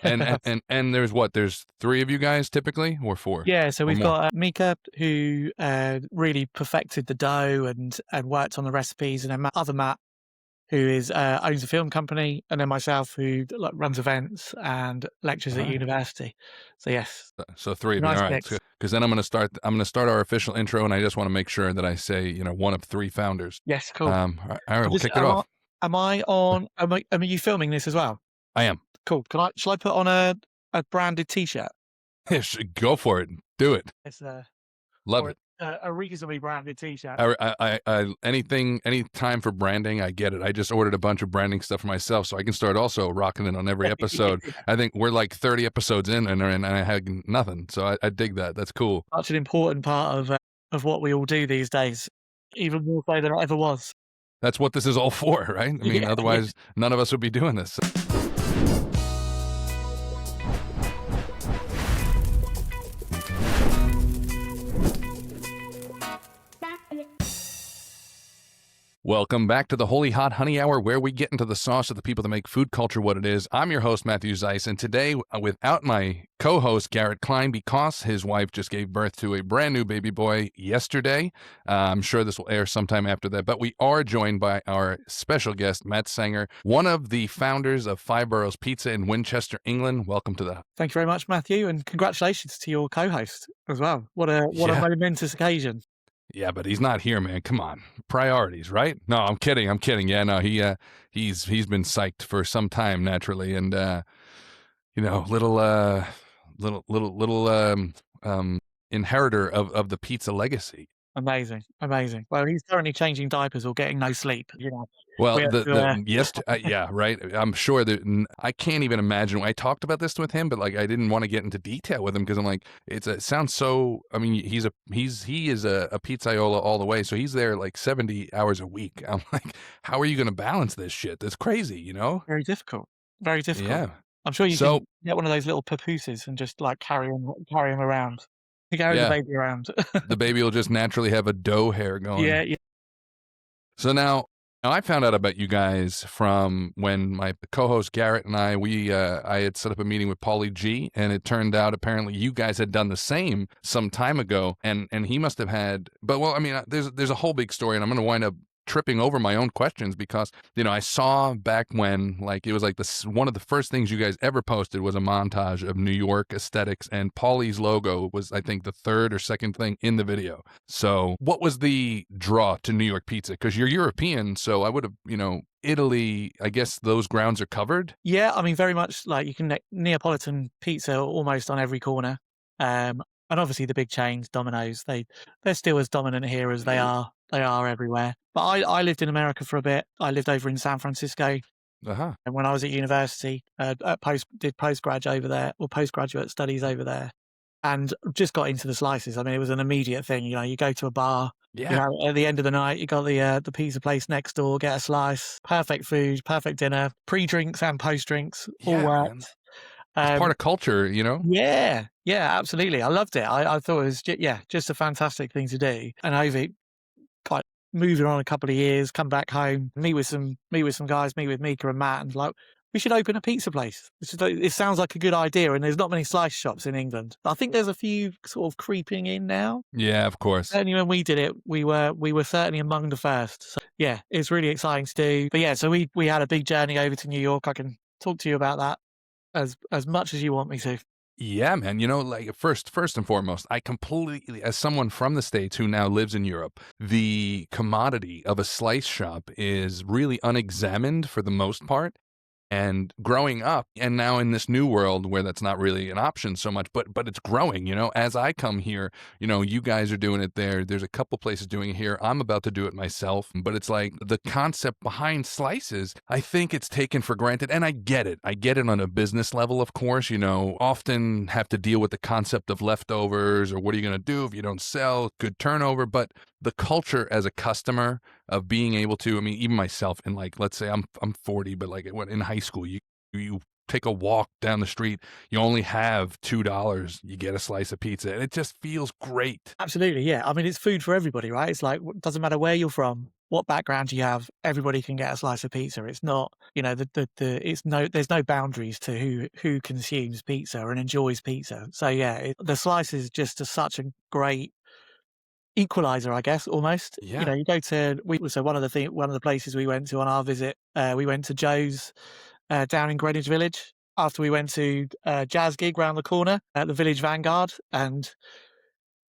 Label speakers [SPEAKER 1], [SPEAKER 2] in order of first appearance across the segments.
[SPEAKER 1] And there's three of you guys typically, or four,
[SPEAKER 2] Yeah, so
[SPEAKER 1] or
[SPEAKER 2] we've
[SPEAKER 1] more?
[SPEAKER 2] got Mika, who really perfected the dough and worked on the recipes, and then other Matt, who is owns a film company, and then myself, who runs events and lectures
[SPEAKER 1] All
[SPEAKER 2] at
[SPEAKER 1] right.
[SPEAKER 2] university. So yes,
[SPEAKER 1] So three of you.
[SPEAKER 2] nice
[SPEAKER 1] All right.
[SPEAKER 2] mix.
[SPEAKER 1] Because then I'm gonna start our official intro, and I just want to make sure that I say, one of three founders.
[SPEAKER 2] Yes, cool.
[SPEAKER 1] All right, we'll
[SPEAKER 2] Just,
[SPEAKER 1] kick it off.
[SPEAKER 2] am I on? Am you filming this as well?
[SPEAKER 1] I am.
[SPEAKER 2] Cool. Shall I put on a branded T-shirt?
[SPEAKER 1] Go for it. Do it.
[SPEAKER 2] It's
[SPEAKER 1] Love
[SPEAKER 2] or
[SPEAKER 1] it.
[SPEAKER 2] a reasonably branded T-shirt.
[SPEAKER 1] Any time for branding, I get it. I just ordered a bunch of branding stuff for myself, so I can start also rocking it on every episode. I think we're like 30 episodes in, and I had nothing, so I dig that. That's cool.
[SPEAKER 2] Such an important part of what we all do these days, even more so than it ever was.
[SPEAKER 1] That's what this is all for, right? I mean,
[SPEAKER 2] Yeah, yeah.
[SPEAKER 1] otherwise, none of us would be doing this. Welcome back to the Holy Hot Honey Hour, where we get into the sauce of the people that make food culture what it is. I'm your host, Matthew Zeiss, and today, without my co-host, Garrett Klein, because his wife just gave birth to a brand new baby boy yesterday. I'm sure this will air sometime after that, but we are joined by our special guest, Matt Sanger, one of the founders of Five Burrows Pizza in Winchester, England. Welcome to the...
[SPEAKER 2] Thank you very much, Matthew, and congratulations to your co-host as well. What a momentous occasion.
[SPEAKER 1] Yeah, but he's not here, man. Come on, priorities, right? No, I'm kidding. Yeah, no, he's been psyched for some time naturally, and little inheritor of the pizza legacy.
[SPEAKER 2] Amazing. Well, he's currently changing diapers or getting no sleep.
[SPEAKER 1] Well,
[SPEAKER 2] Yes,
[SPEAKER 1] yeah, right. I'm sure that I can't even imagine. I talked about this with him, but like I didn't want to get into detail with him because I'm like, it sounds so. I mean, he is a pizzaiola all the way, so he's there like 70 hours a week. I'm like, how are you going to balance this shit? That's crazy, you know?
[SPEAKER 2] very difficult. Very difficult.
[SPEAKER 1] Yeah.
[SPEAKER 2] I'm sure you
[SPEAKER 1] So
[SPEAKER 2] can get one of those little papooses and just like carry him around. Carry the
[SPEAKER 1] yeah,
[SPEAKER 2] baby around.
[SPEAKER 1] the baby will just naturally have a dough hair going.
[SPEAKER 2] Yeah.
[SPEAKER 1] So now I found out about you guys from when my co-host Garrett and I had set up a meeting with Paulie G, and it turned out apparently you guys had done the same some time ago, and he must have had. But well, I mean, there's a whole big story, and I'm going to wind up tripping over my own questions because I saw back when like it was like this one of the first things you guys ever posted was a montage of New York aesthetics, and Paulie's logo was I think the third or second thing in the video. So what was the draw to New York pizza? Because you're European, so I would have Italy, I guess those grounds are covered.
[SPEAKER 2] Yeah, I mean very much like you can Neapolitan pizza almost on every corner. And obviously the big chains, Domino's, they're still as dominant here as they are everywhere. But I lived in America for a bit. I lived over in San Francisco.
[SPEAKER 1] Uh-huh.
[SPEAKER 2] And when I was at university, did postgraduate studies over there, and just got into the slices. I mean, it was an immediate thing. You go to a bar,
[SPEAKER 1] Yeah.
[SPEAKER 2] at the end of the night, you got the pizza place next door, get a slice, perfect food, perfect dinner, pre-drinks and post-drinks, all worked.
[SPEAKER 1] Man. It's part of culture,
[SPEAKER 2] Yeah, absolutely. I loved it. I thought it was just a fantastic thing to do. And over quite moving on a couple of years, come back home, meet with some guys, meet with Mika and Matt, and like, we should open a pizza place. It sounds like a good idea, and there's not many slice shops in England. I think there's a few sort of creeping in now.
[SPEAKER 1] Yeah, of course.
[SPEAKER 2] Certainly when we did it, we were certainly among the first. So yeah, it's really exciting to do. But yeah, so we had a big journey over to New York. I can talk to you about that as much as you want me to.
[SPEAKER 1] Yeah, man. Like first and foremost, I completely, as someone from the States who now lives in Europe, the commodity of a slice shop is really unexamined for the most part. And growing up, and now in this new world where that's not really an option so much, but it's growing, as I come here, you guys are doing it there. There's a couple places doing it here. I'm about to do it myself, but it's like the concept behind slices, I think it's taken for granted. And I get it. I get it on a business level, of course, often have to deal with the concept of leftovers or what are you going to do if you don't sell, good turnover. But the culture as a customer of being able to, I mean, even myself, and like, let's say I'm 40, but like in high school, you take a walk down the street, you only have $2, you get a slice of pizza, and it just feels great.
[SPEAKER 2] Absolutely, yeah. I mean, it's food for everybody, right? It's like, it doesn't matter where you're from. what background do you have? Everybody can get a slice of pizza. It's not, you know, there's no boundaries to who consumes pizza and enjoys pizza. So yeah, the slice is just such a great equalizer, I guess, almost. You know,
[SPEAKER 1] Yeah.
[SPEAKER 2] you go to so one of the places we went to on our visit, we went to Joe's down in Greenwich Village after we went to a jazz gig round the corner at the Village Vanguard, and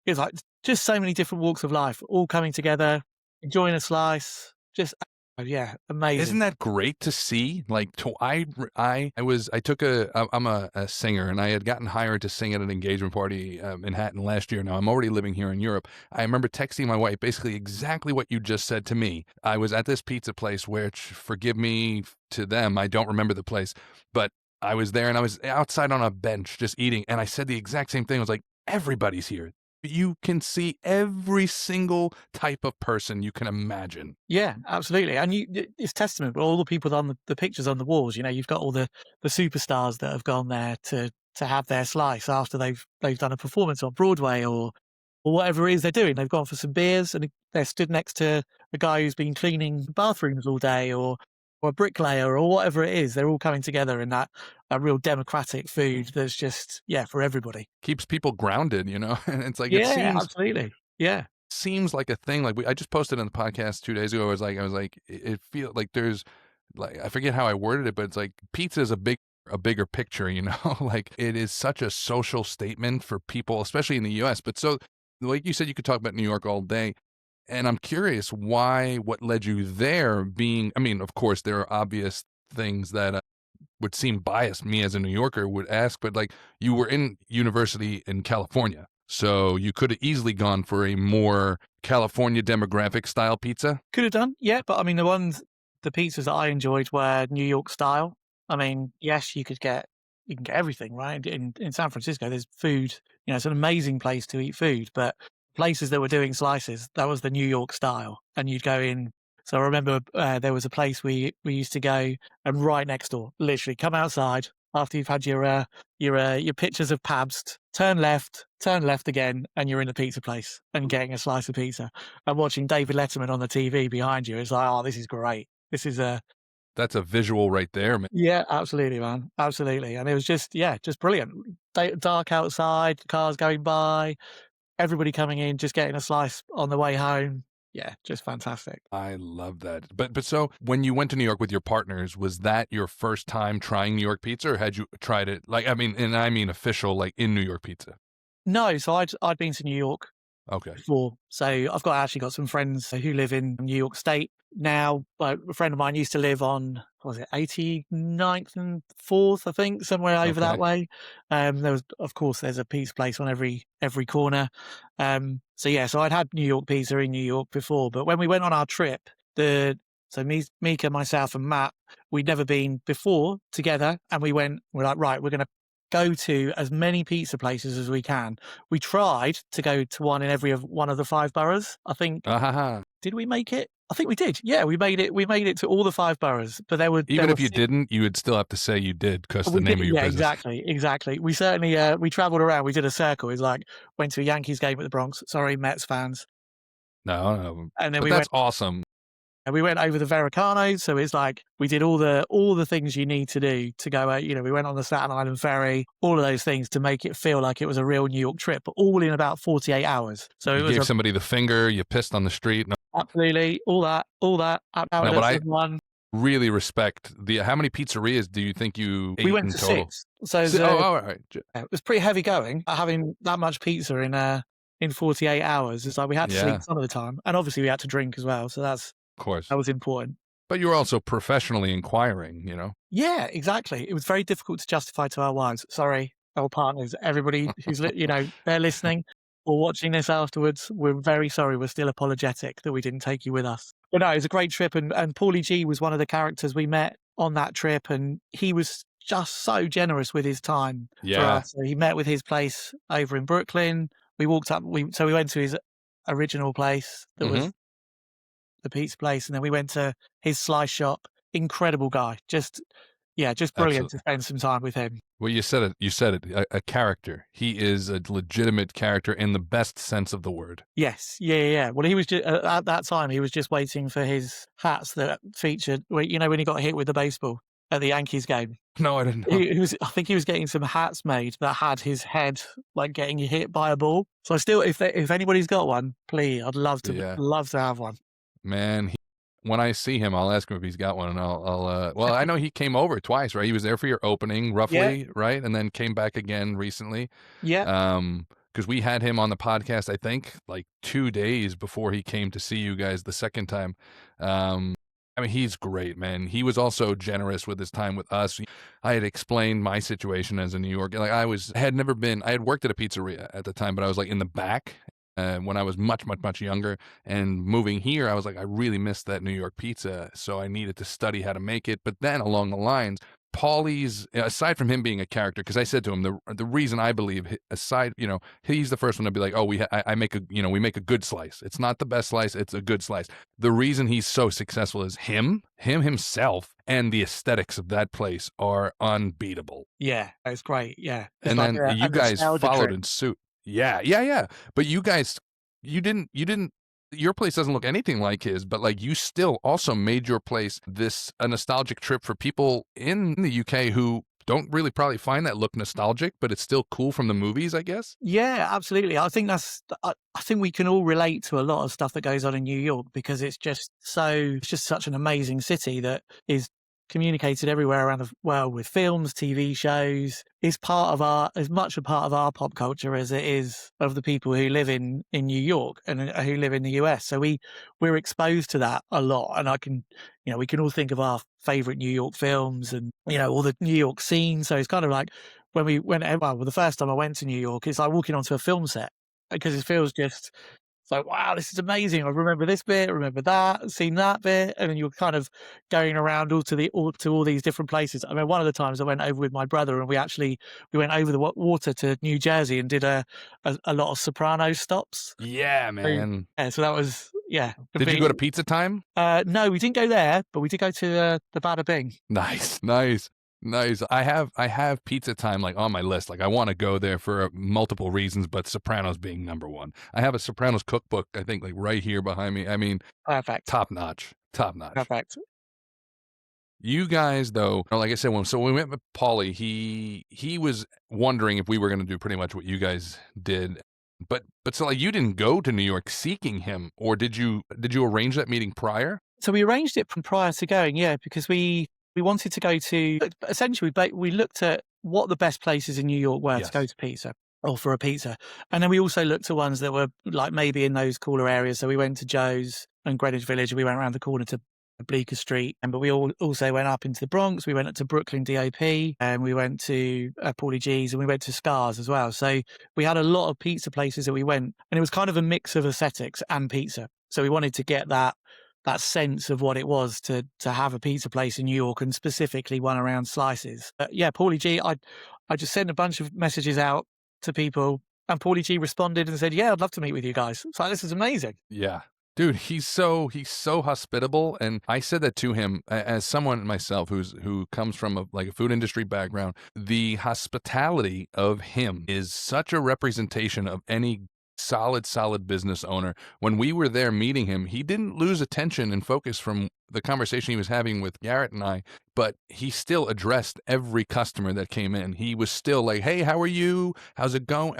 [SPEAKER 2] it was like just so many different walks of life all coming together, enjoying a slice. Just yeah, amazing.
[SPEAKER 1] Isn't that great to see? Like, I'm a singer, and I had gotten hired to sing at an engagement party in Manhattan last year. Now I'm already living here in Europe. I remember texting my wife basically exactly what you just said to me. I was at this pizza place, which, forgive me to them, I don't remember the place, but I was there and I was outside on a bench just eating, and I said the exact same thing. I was like, everybody's here. You can see every single type of person you can imagine.
[SPEAKER 2] Yeah, absolutely. And it's testament, but all the people on the pictures on the walls, you know, you've got all the superstars that have gone there to have their slice after they've done a performance on Broadway or whatever it is they're doing. They've gone for some beers and they're stood next to a guy who's been cleaning bathrooms all day or a bricklayer or whatever it is. They're all coming together in that a real democratic food that's just, yeah, for everybody.
[SPEAKER 1] Keeps people grounded, you know? And it's like, it
[SPEAKER 2] Yeah, absolutely. Yeah.
[SPEAKER 1] seems like a thing. Like, I just posted on the podcast 2 days ago. I was like, it feels like there's, like, I forget how I worded it, but it's like pizza is a bigger picture, you know? Like, it is such a social statement for people, especially in the US. But so, like you said, you could talk about New York all day. And I'm curious what led you there being, I mean, of course, there are obvious things that would seem biased, me as a New Yorker would ask, but like, you were in university in California, so you could have easily gone for a more California demographic style pizza.
[SPEAKER 2] Could have done, yeah, but I mean, the pizzas that I enjoyed were New York style. I mean, yes, you can get everything, right? In San Francisco, there's food. You know, it's an amazing place to eat food, but places that were doing slices, that was the New York style, and you'd go in. So I remember there was a place we used to go, and right next door, literally come outside after you've had your pictures of Pabst, turn left again, and you're in the pizza place and getting a slice of pizza and watching David Letterman on the TV behind you. It's like, oh, this is great. This is
[SPEAKER 1] That's a visual right there, man.
[SPEAKER 2] yeah, absolutely, man, absolutely. And it was just brilliant. Dark outside, cars going by, everybody coming in, just getting a slice on the way home. Yeah, just fantastic.
[SPEAKER 1] I love that. But so when you went to New York with your partners, was that your first time trying New York pizza, or had you tried it, like, I mean official, like, in New York pizza?
[SPEAKER 2] No, so I'd been to New York
[SPEAKER 1] Okay.
[SPEAKER 2] before. So I've actually got some friends who live in New York State now. A friend of mine used to live on, what was it, 89th and 4th, I think, somewhere over that
[SPEAKER 1] Okay.
[SPEAKER 2] way. There's a pizza place on every corner. So I'd had New York pizza in New York before, but when we went on our trip, Mika, myself, and Matt, we'd never been before together, and we're like, right, we're going to go to as many pizza places as we can. We tried to go to one in every one of the 5 boroughs. I think, did we make it? I think we did. Yeah, we made it. We made it to all the 5 boroughs, but
[SPEAKER 1] Even if you didn't, you would still have to say you did, because the name of your business.
[SPEAKER 2] Exactly. We certainly we traveled around. We did a circle. It's like went to a Yankees game at the Bronx. Sorry, Mets fans.
[SPEAKER 1] No,
[SPEAKER 2] And then
[SPEAKER 1] but that's awesome.
[SPEAKER 2] And we went over the Veracano, so it's like we did all the things you need to do to go out. You know, we went on the Staten Island ferry, all of those things to make it feel like it was a real New York trip, but all in about 48 hours. So
[SPEAKER 1] you gave somebody the finger, you pissed on the street. No.
[SPEAKER 2] Absolutely, all that.
[SPEAKER 1] No, but I really respect how many pizzerias do you think you ate
[SPEAKER 2] we went
[SPEAKER 1] in
[SPEAKER 2] to
[SPEAKER 1] total?
[SPEAKER 2] 6. So
[SPEAKER 1] all right.
[SPEAKER 2] it was pretty heavy going, having that much pizza in 48 hours. It's like we had to sleep some of the time, and obviously we had to drink as well. So that was important.
[SPEAKER 1] But you were also professionally inquiring, you know?
[SPEAKER 2] Yeah, exactly. It was very difficult to justify to our wives. Sorry, our partners, everybody who's they're listening or watching this afterwards. We're very sorry. We're still apologetic that we didn't take you with us. But no, it was a great trip, and Paulie G was one of the characters we met on that trip, and he was just so generous with his time for us. So he met with his place over in Brooklyn. We walked up. We went to his original place that was the pizza place, and then we went to his slice shop. Incredible guy, just Yeah, just brilliant to
[SPEAKER 1] Absolutely.
[SPEAKER 2] spend some time with him.
[SPEAKER 1] Well, you said it. You said it. A character. He is a legitimate character in the best sense of the word.
[SPEAKER 2] Yes, yeah. Well, he was at that time. He was just waiting for his hats that featured. You know, when he got hit with the baseball at the Yankees game.
[SPEAKER 1] No, I didn't know.
[SPEAKER 2] He was. I think he was getting some hats made that had his head like getting hit by a ball. So I still, if anybody's got one, please, I'd love
[SPEAKER 1] Yeah,
[SPEAKER 2] to have one.
[SPEAKER 1] man. When I see him, I'll ask him if he's got one, and well, I know he came over twice, right? He was there for your opening,
[SPEAKER 2] Yeah,
[SPEAKER 1] roughly, right? And then came back again recently.
[SPEAKER 2] yeah,
[SPEAKER 1] Because we had him on the podcast, I think, like 2 days before he came to see you guys the second time. I mean, he's great, man. He was also generous with his time with us. I had explained my situation as a New Yorker. Like I had worked at a pizzeria at the time, but I was like in the back when I was much, much, much younger. And moving here, I was like, I really missed that New York pizza. So I needed to study how to make it. But then along the lines, Paulie's, aside from him being a character, because I said to him, the reason I believe, aside, he's the first one to be like, oh, I make we make a good slice. It's not the best slice, it's a good slice. The reason he's so successful is him himself, and the aesthetics of that place are unbeatable.
[SPEAKER 2] yeah. It's great. Yeah, it's
[SPEAKER 1] And
[SPEAKER 2] like
[SPEAKER 1] then you
[SPEAKER 2] a
[SPEAKER 1] guys
[SPEAKER 2] nostalgia
[SPEAKER 1] followed
[SPEAKER 2] trip.
[SPEAKER 1] in suit. Yeah. But you guys, you didn't. Your place doesn't look anything like his, but like you still also made your place a nostalgic trip for people in the UK who don't really probably find that look nostalgic, but it's still cool from the movies, I guess.
[SPEAKER 2] Yeah, absolutely. I think I think we can all relate to a lot of stuff that goes on in New York because it's just such an amazing city that is communicated everywhere around the world with films, TV shows. Is as much a part of our pop culture as it is of the people who live in New York and who live in the US. So we're exposed to that a lot, and we can all think of our favorite New York films and all the New York scenes. So it's kind of like the first time I went to New York, it's like walking onto a film set because it feels just it's like, wow, this is amazing. I remember this bit, I remember that, seen that bit. And then you're kind of going around to all these different places. I mean, one of the times I went over with my brother and we went over the water to New Jersey and did a lot of Sopranos stops.
[SPEAKER 1] Yeah,
[SPEAKER 2] So,
[SPEAKER 1] man.
[SPEAKER 2] yeah, so that was, yeah.
[SPEAKER 1] Did you go to Pizza Time?
[SPEAKER 2] No, we didn't go there, but we did go to the Bada Bing.
[SPEAKER 1] Nice. I have Pizza Time like on my list. Like I want to go there for multiple reasons, but Sopranos being number one. I have a Sopranos cookbook, I think, like right here behind me. I mean,
[SPEAKER 2] Perfect.
[SPEAKER 1] top notch.
[SPEAKER 2] Perfect.
[SPEAKER 1] You guys, though, like I said, when we went with Paulie, he was wondering if we were going to do pretty much what you guys did. But so like you didn't go to New York seeking him, or did you arrange that meeting prior?
[SPEAKER 2] So we arranged it from prior to going, yeah, because we wanted to go to, essentially, we looked at what the best places in New York were to go to pizza or for a pizza. And then we also looked at ones that were like maybe in those cooler areas. So we went to Joe's and Greenwich Village and we went around the corner to Bleecker Street. But we also went up into the Bronx. We went up to Brooklyn DOP and we went to Paulie G's and we went to Scars as well. So we had a lot of pizza places that we went, and it was kind of a mix of aesthetics and pizza. So we wanted to get that sense of what it was to have a pizza place in New York, and specifically one around slices. Yeah, Paulie G, I just sent a bunch of messages out to people, and Paulie G responded and said, yeah, I'd love to meet with you guys. It's like, this is amazing.
[SPEAKER 1] Yeah. Dude, he's so hospitable, and I said that to him as someone myself who comes from a food industry background. The hospitality of him is such a representation of any solid business owner. When we were there meeting him, he didn't lose attention and focus from the conversation he was having with Garrett and I, but he still addressed every customer that came in. He was still like, hey, how are you? How's it going?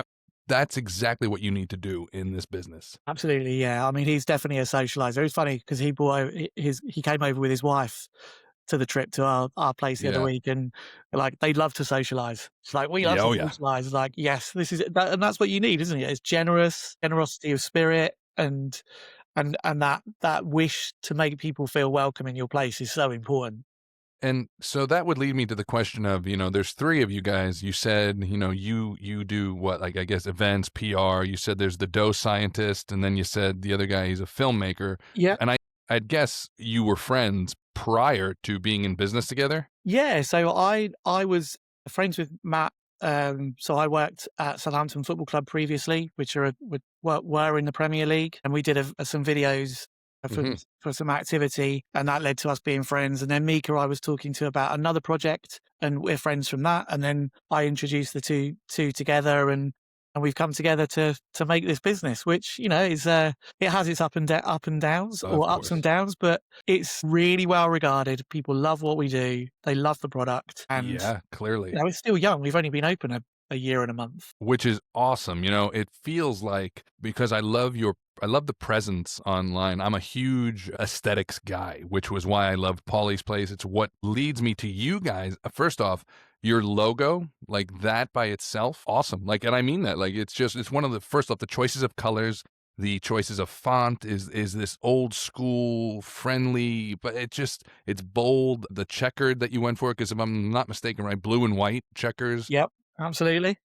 [SPEAKER 1] That's exactly what you need to do in this business.
[SPEAKER 2] Absolutely, yeah. I mean, he's definitely a socializer. It was funny because he came over with his wife to the trip to our place the other week, and like they'd love to socialize. It's like we love to socialize. It's like, yes, this is that, and that's what you need, isn't it? It's generosity of spirit, and that wish to make people feel welcome in your place is so important.
[SPEAKER 1] And so that would lead me to the question of, there's three of you guys. You said, you do what, like, I guess, events, PR. You said there's the dough scientist, and then you said the other guy, he's a filmmaker.
[SPEAKER 2] Yeah.
[SPEAKER 1] And I'd guess you were friends prior to being in business together?
[SPEAKER 2] Yeah. So I was friends with Matt. So I worked at Southampton Football Club previously, which were in the Premier League. And we did some videos for some activity, and that led to us being friends. And then Mika, I was talking to about another project, and we're friends from that. And then I introduced the two together, and we've come together to make this business, which is it has its up and downs,
[SPEAKER 1] Of
[SPEAKER 2] or ups and
[SPEAKER 1] course.
[SPEAKER 2] downs, but it's really well regarded. People love what we do. They love the product, and
[SPEAKER 1] Yeah, clearly.
[SPEAKER 2] it's still young. We've only been open a year and a month.
[SPEAKER 1] Which is awesome. It feels like, because I love the presence online. I'm a huge aesthetics guy, which was why I loved Paulie's place. It's what leads me to you guys. First off, your logo, like that by itself, awesome. Like, and I mean that. Like, it's one of the, first off, the choices of colors, the choices of font is this old school friendly, but it's bold. The checkered that you went for, because if I'm not mistaken, right, blue and white checkers.
[SPEAKER 2] Yep, absolutely.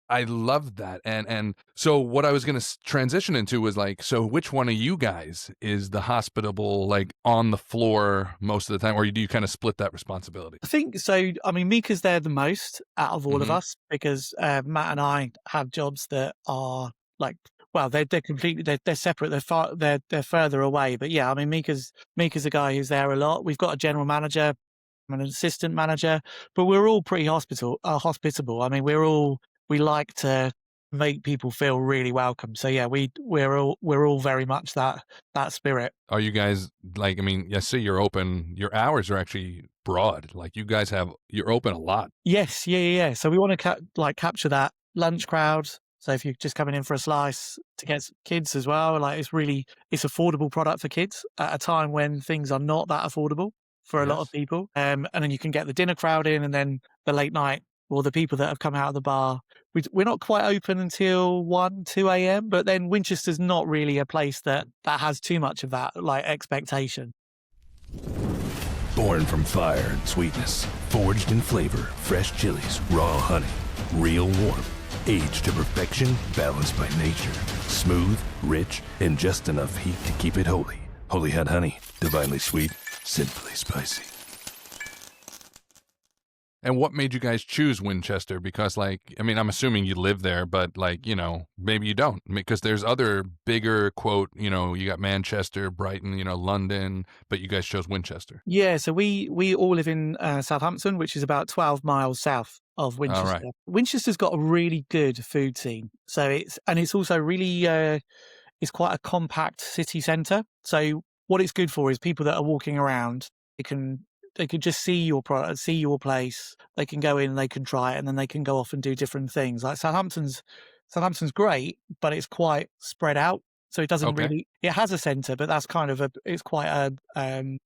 [SPEAKER 1] I love that. And so what I was going to transition into was like, so which one of you guys is the hospitable, like on the floor most of the time, or do you kind of split that responsibility?
[SPEAKER 2] I think so. I mean, Mika's there the most out of all of
[SPEAKER 1] Mhm.
[SPEAKER 2] us, because Matt and I have jobs that are like, well, they're completely, they're separate. They're further away. But yeah, I mean, Mika's a guy who's there a lot. We've got a general manager, I'm an assistant manager, but we're all pretty hospitable. I mean, we like to make people feel really welcome. So yeah, we're all very much that spirit.
[SPEAKER 1] Are you guys like, I mean, yes, say you're open, your hours are actually broad. Like you guys you're open a lot.
[SPEAKER 2] Yes, yeah. So we want to capture that lunch crowd. So if you're just coming in for a slice, to get kids as well, like it's affordable product for kids at a time when things are not that affordable for a lot of
[SPEAKER 1] Yes.
[SPEAKER 2] people. And then you can get the dinner crowd in, and then the late night, or the people that have come out of the bar. We're not quite open until 1, 2 a.m., but then Winchester's not really a place that has too much of that like expectation.
[SPEAKER 3] Born from fire and sweetness, forged in flavor, fresh chilies, raw honey, real warm, aged to perfection, balanced by nature, smooth, rich, and just enough heat to keep it holy. Holy Head Honey, divinely sweet, sinfully spicy.
[SPEAKER 1] And what made you guys choose Winchester? Because, like, I mean, I'm assuming you live there, but, like, maybe you don't. Because there's other bigger, quote, you got Manchester, Brighton, London, but you guys chose Winchester.
[SPEAKER 2] Yeah, so we all live in Southampton, which is about 12 miles south of Winchester.
[SPEAKER 1] All right.
[SPEAKER 2] Winchester's got a really good food scene. So it's also really, it's quite a compact city centre. So what it's good for is people that are walking around, they can just see your product, see your place. They can go in, they can try it, and then they can go off and do different things. Like Southampton's great, but it's quite spread out. So it doesn't
[SPEAKER 1] Okay.
[SPEAKER 2] really, it has a centre, but that's kind of it's quite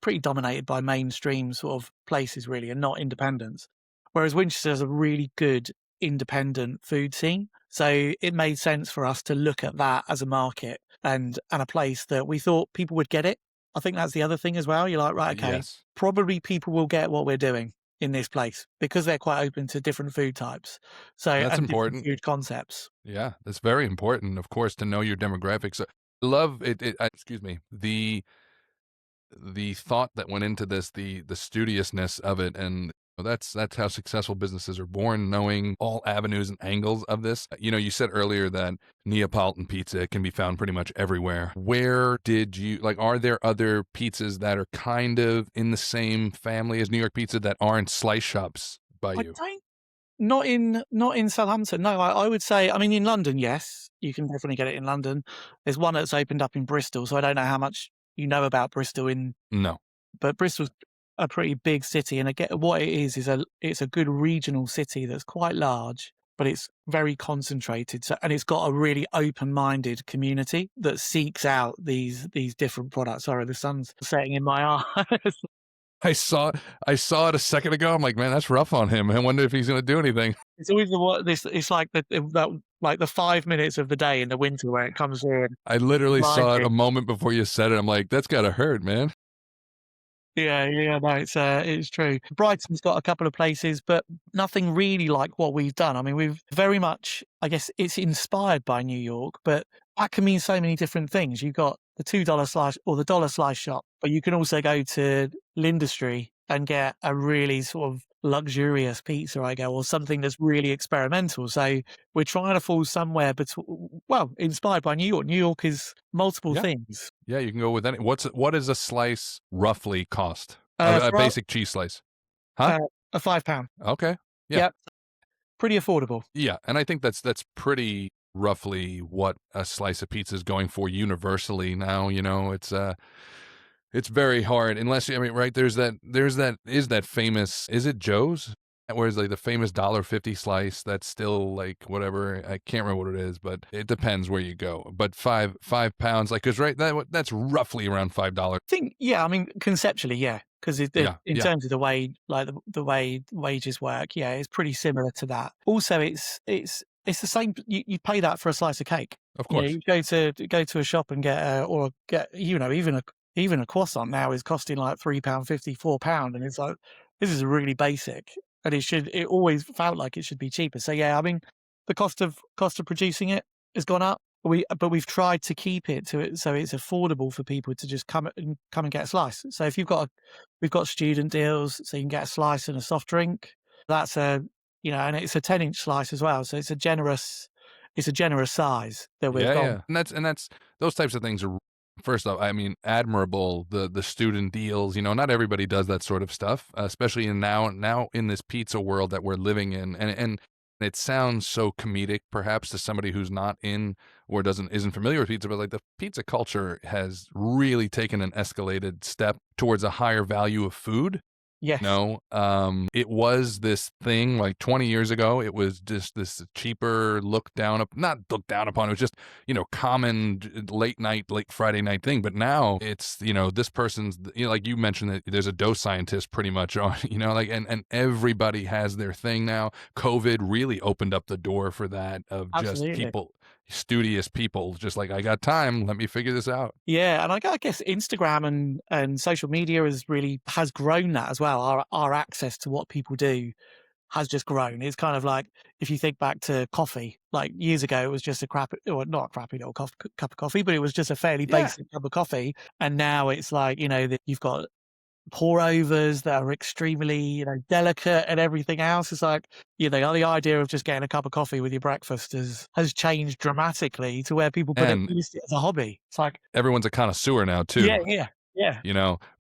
[SPEAKER 2] pretty dominated by mainstream sort of places really, and not independents. Whereas Winchester has a really good independent food scene. So it made sense for us to look at that as a market and a place that we thought people would get it. I think that's the other thing as well. You're like, right, okay,
[SPEAKER 1] Yes.
[SPEAKER 2] probably people will get what we're doing in this place because they're quite open to different food types. So
[SPEAKER 1] That's
[SPEAKER 2] and different
[SPEAKER 1] important.
[SPEAKER 2] food concepts.
[SPEAKER 1] Yeah, that's very important, of course, to know your demographics. I love it. Excuse me. The thought that went into this, the studiousness of it, and that's how successful businesses are born, knowing all avenues and angles of this. You said earlier that Neapolitan pizza can be found pretty much everywhere. Where did you, like, are there other pizzas that are kind of in the same family as New York pizza that aren't slice shops by
[SPEAKER 2] I
[SPEAKER 1] you?
[SPEAKER 2] don't, not in Southampton. No, I would say, I mean, in London, yes, you can definitely get it in London. There's one that's opened up in Bristol, so I don't know how much you know about Bristol
[SPEAKER 1] No.
[SPEAKER 2] but Bristol's a pretty big city, and again, what it is it's a good regional city that's quite large, but it's very concentrated. So, and it's got a really open-minded community that seeks out these different products. Sorry, the sun's setting in my eyes.
[SPEAKER 1] I saw it a second ago. I'm like, man, that's rough on him. I wonder if he's going to do anything.
[SPEAKER 2] It's always it's like the 5 minutes of the day in the winter where it comes in.
[SPEAKER 1] I literally saw it a
[SPEAKER 2] Blinding.
[SPEAKER 1] moment before you said it. I'm like, that's got to hurt, man.
[SPEAKER 2] Yeah, no, it's true. Brighton's got a couple of places, but nothing really like what we've done. I mean, we've very much, I guess it's inspired by New York, but that can mean so many different things. You've got the $2 slice or the dollar slice shop, but you can also go to Lindustry and get a really sort of luxurious pizza, I go, or something that's really experimental. So we're trying to fall somewhere well, inspired by New York. New York is multiple
[SPEAKER 1] Yeah.
[SPEAKER 2] things.
[SPEAKER 1] Yeah, you can go with any. What is a slice roughly cost? A
[SPEAKER 2] For
[SPEAKER 1] basic cheese slice, huh?
[SPEAKER 2] a £5.
[SPEAKER 1] Okay. Yeah.
[SPEAKER 2] Yep. Pretty affordable.
[SPEAKER 1] Yeah, and I think that's pretty roughly what a slice of pizza is going for universally now. You know, it's very hard unless I mean, right? There's that famous. Is it Joe's? Where is like the famous $1.50 slice that's still like whatever, I can't remember what it is, but it depends where you go. But £5, like, cause right, that's roughly around $5.
[SPEAKER 2] I think, yeah, I mean, conceptually, yeah, because in terms of the way, like the way wages work, yeah, it's pretty similar to that. Also, it's the same. You pay that for a slice of cake.
[SPEAKER 1] Of
[SPEAKER 2] You know,
[SPEAKER 1] course.
[SPEAKER 2] you go to a shop and get even a croissant now is costing like £3.50, £4, and it's like, this is really basic, and it always felt like it should be cheaper. So yeah, I mean, the cost of producing it has gone up. But we've tried to keep it so it's affordable for people to just come and get a slice. So if we've got student deals, so you can get a slice and a soft drink. That's and it's a 10-inch slice as well. So it's a generous size that we've got.
[SPEAKER 1] Yeah. And that's those types of things are, first off, I mean, admirable, the student deals. You know, not everybody does that sort of stuff, especially now in this pizza world that we're living in. And it sounds so comedic, perhaps, to somebody who's not in or isn't familiar with pizza, but like the pizza culture has really taken an escalated step towards a higher value of food.
[SPEAKER 2] Yes.
[SPEAKER 1] No, it was this thing like 20 years ago. It was just this cheaper not looked down upon. It was just, common late Friday night thing. But now it's, this person's, like you mentioned that there's a dough scientist pretty much on, like, and everybody has their thing now. COVID really opened up the door for that of
[SPEAKER 2] Absolutely.
[SPEAKER 1] just studious people, just like, I got time, let me figure this out.
[SPEAKER 2] Yeah, and I guess Instagram and social media has grown that as well. Our access to what people do has just grown. It's kind of like, if you think back to coffee, like years ago, it was just not a crappy little cup of coffee, but it was just a fairly basic cup of coffee. And now it's like, that you've got pour overs that are extremely, delicate, and everything else. It's like, the idea of just getting a cup of coffee with your breakfast has changed dramatically to where people put it as a hobby. It's like,
[SPEAKER 1] everyone's a connoisseur now too.
[SPEAKER 2] Yeah.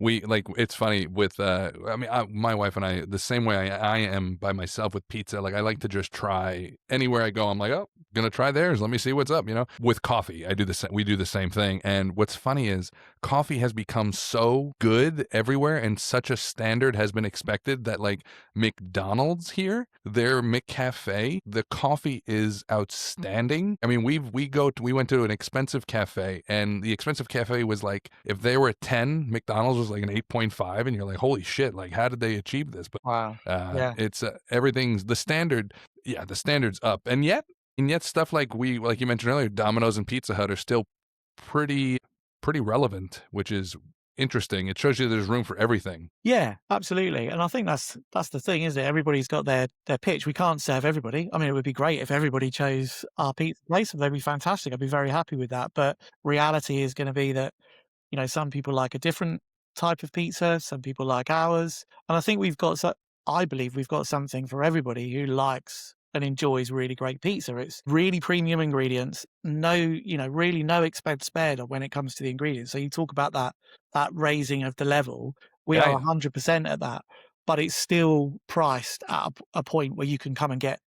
[SPEAKER 1] It's funny with, my wife and I, the same way I am by myself with pizza. Like, I like to just try anywhere I go. I'm like, oh, gonna try theirs. Let me see what's up. With coffee, we do the same thing. And what's funny is coffee has become so good everywhere, and such a standard has been expected that, like, McDonald's here, their McCafe, the coffee is outstanding. I mean, we went to an expensive cafe, and the expensive cafe was like, if they were a 10, McDonald's was like an 8.5, and you're like, holy shit, like, how did they achieve this? But
[SPEAKER 2] wow.
[SPEAKER 1] It's everything's the standard. Yeah, the standard's up, and yet stuff like you mentioned earlier, Domino's and Pizza Hut are still pretty relevant, which is interesting. It shows you there's room for everything.
[SPEAKER 2] Yeah, absolutely. And I think that's the thing, isn't it? Everybody's got their pitch. We can't serve everybody. I mean, it would be great if everybody chose our pizza place, and they'd be fantastic. I'd be very happy with that. But reality is going to be that, some people like a different type of pizza, some people like ours. And I think I believe we've got something for everybody who likes and enjoys really great pizza. It's really premium ingredients, really no expense spared when it comes to the ingredients. So you talk about that raising of the level. We are 100% at that, but it's still priced at a point where you can come and get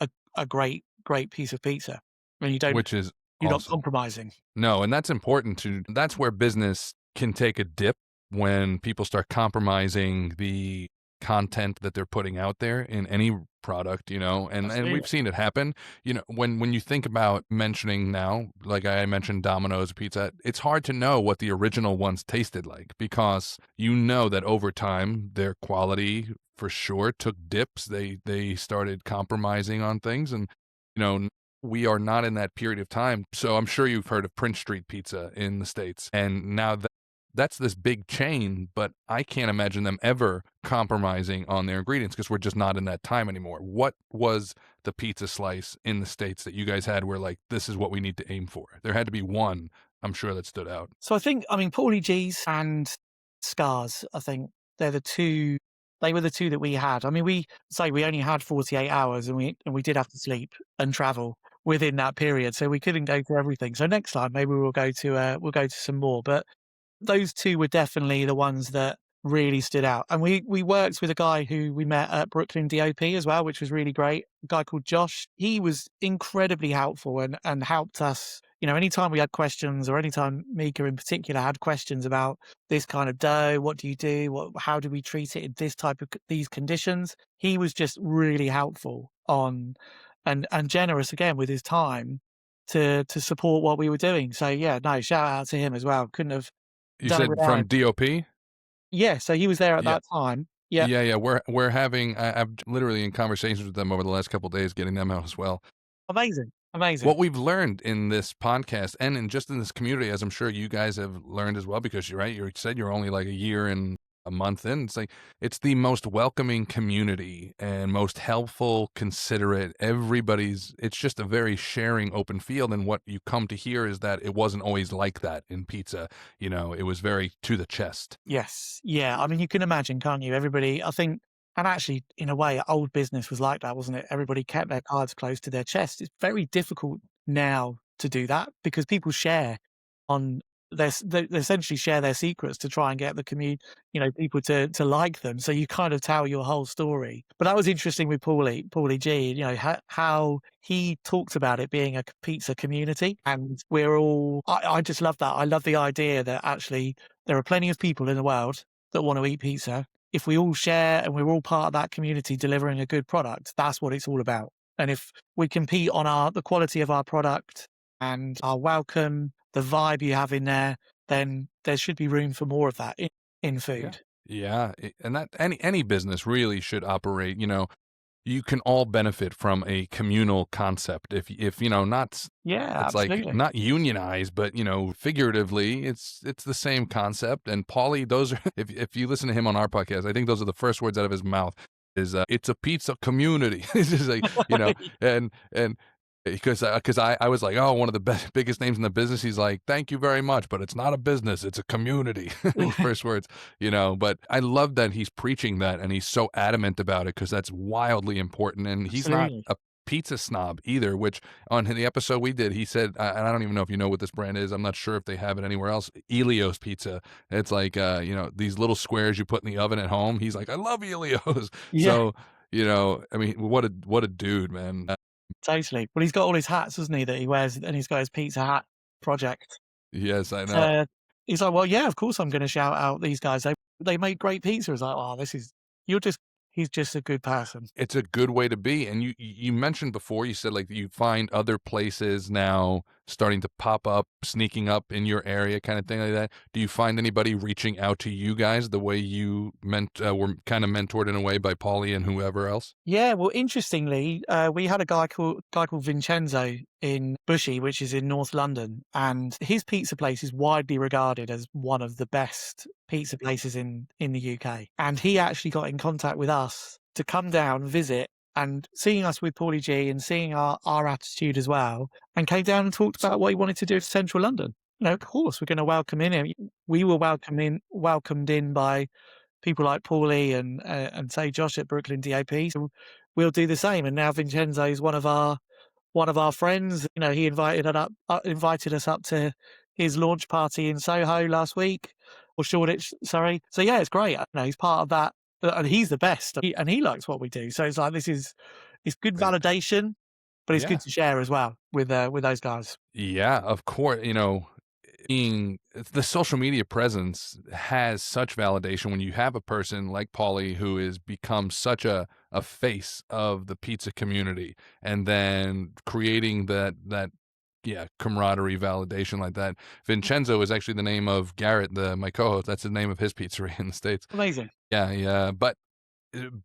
[SPEAKER 2] a great piece of pizza, and you're not compromising.
[SPEAKER 1] No, and that's important that's where business can take a dip, when people start compromising the content that they're putting out there in any product, and we've seen it happen. When you think about mentioning now, like I mentioned Domino's Pizza, it's hard to know what the original ones tasted like, because that over time their quality for sure took dips. They started compromising on things, and we are not in that period of time. So I'm sure you've heard of Prince Street Pizza in the States, and now that's this big chain, but I can't imagine them ever compromising on their ingredients, because we're just not in that time anymore. What was the pizza slice in the States that you guys had where, like, this is what we need to aim for? There had to be one, I'm sure, that stood out.
[SPEAKER 2] So I think, Paulie G's and Scars, I think they're the two They were the two that we had. I mean, we only had 48 hours, and we did have to sleep and travel within that period, so we couldn't go to everything. So next time, maybe we'll go to some more. But those two were definitely the ones that really stood out. And we worked with a guy who we met at Brooklyn DOP as well, which was really great. A guy called Josh. He was incredibly helpful and helped us. You know, anytime we had questions, or anytime Mika in particular had questions about this kind of dough, what do you do? How do we treat it in this type of these conditions? He was just really helpful on and generous again with his time to support what we were doing. So yeah, no, shout out to him as well. Couldn't have
[SPEAKER 1] You
[SPEAKER 2] done it
[SPEAKER 1] said
[SPEAKER 2] without
[SPEAKER 1] from
[SPEAKER 2] him.
[SPEAKER 1] DOP?
[SPEAKER 2] Yeah, so he was there at
[SPEAKER 1] Yeah.
[SPEAKER 2] that time. Yeah.
[SPEAKER 1] Yeah. We're having. I'm literally in conversations with them over the last couple of days, getting them out as well.
[SPEAKER 2] Amazing.
[SPEAKER 1] What we've learned in this podcast and just in this community, as I'm sure you guys have learned as well, because you're right, you said you're only like a year and a month in. It's like it's the most welcoming community and most helpful, considerate. It's just a very sharing, open field. And what you come to hear is that it wasn't always like that in pizza. You know, it was very to the chest.
[SPEAKER 2] Yes. Yeah. I mean, you can imagine, can't you? Everybody, I think, and actually, in a way, old business was like that, wasn't it? Everybody kept their cards close to their chest. It's very difficult now to do that because people share on they essentially share their secrets to try and get the people to like them. So you kind of tell your whole story. But that was interesting with Paulie G. You know how he talked about it being a pizza community, and we're all. I just love that. I love the idea that actually there are plenty of people in the world that want to eat pizza. If we all share and we're all part of that community delivering a good product, that's what it's all about. And if we compete on the quality of our product and our welcome, the vibe you have in there, then there should be room for more of that in food.
[SPEAKER 1] Yeah. And that any business really should operate, you can all benefit from a communal concept. If not,
[SPEAKER 2] Yeah,
[SPEAKER 1] it's
[SPEAKER 2] absolutely.
[SPEAKER 1] like not unionized, but figuratively, it's the same concept. And Paulie, those are if you listen to him on our podcast, I think those are the first words out of his mouth. Is it's a pizza community. It's just like and because I was like, oh, one of the biggest names in the business. He's like, thank you very much, but it's not a business, it's a community. First words, but I love that he's preaching that and he's so adamant about it because that's wildly important. And he's not
[SPEAKER 2] Absolutely.
[SPEAKER 1] a pizza snob either, which on the episode we did, he said, and I don't even know if you know what this brand is. I'm not sure if they have it anywhere else. Elios Pizza. It's like, these little squares you put in the oven at home. He's like, I love Elios.
[SPEAKER 2] Yeah.
[SPEAKER 1] So, I mean, what a dude, man.
[SPEAKER 2] Totally. Well, he's got all his hats, doesn't he, that he wears, and he's got his pizza hat project.
[SPEAKER 1] Yes, I know.
[SPEAKER 2] He's like, well, yeah, of course I'm going to shout out these guys. They make great pizza. It's like, oh, he's just a good person.
[SPEAKER 1] It's a good way to be. And you mentioned before, you said like you find other places now starting to pop up, sneaking up in your area, kind of thing like that. Do you find anybody reaching out to you guys the way you were kind of mentored in a way by Paulie and whoever else?
[SPEAKER 2] Yeah, well, interestingly, we had a guy called Vincenzo in Bushey, which is in North London, and his pizza place is widely regarded as one of the best pizza places in the UK. And he actually got in contact with us to come down, visit, and seeing us with Paulie G and seeing our attitude as well, and came down and talked about what he wanted to do for Central London. Of course, we're going to welcome him. We were welcomed in by people like Paulie and say Josh at Brooklyn DAP. So we'll do the same. And now Vincenzo is one of our friends. He invited us up to his launch party in Soho last week, or Shoreditch, sorry. So yeah, it's great. He's part of that, and he's the best, and he likes what we do. So it's like it's good validation, but it's good to share as well with those guys.
[SPEAKER 1] Yeah, of course. The social media presence has such validation when you have a person like Paulie who has become such a face of the pizza community, and then creating that camaraderie, validation like that. Vincenzo is actually the name of Garrett, my co-host. That's the name of his pizzeria in the States.
[SPEAKER 2] Amazing.
[SPEAKER 1] Yeah. But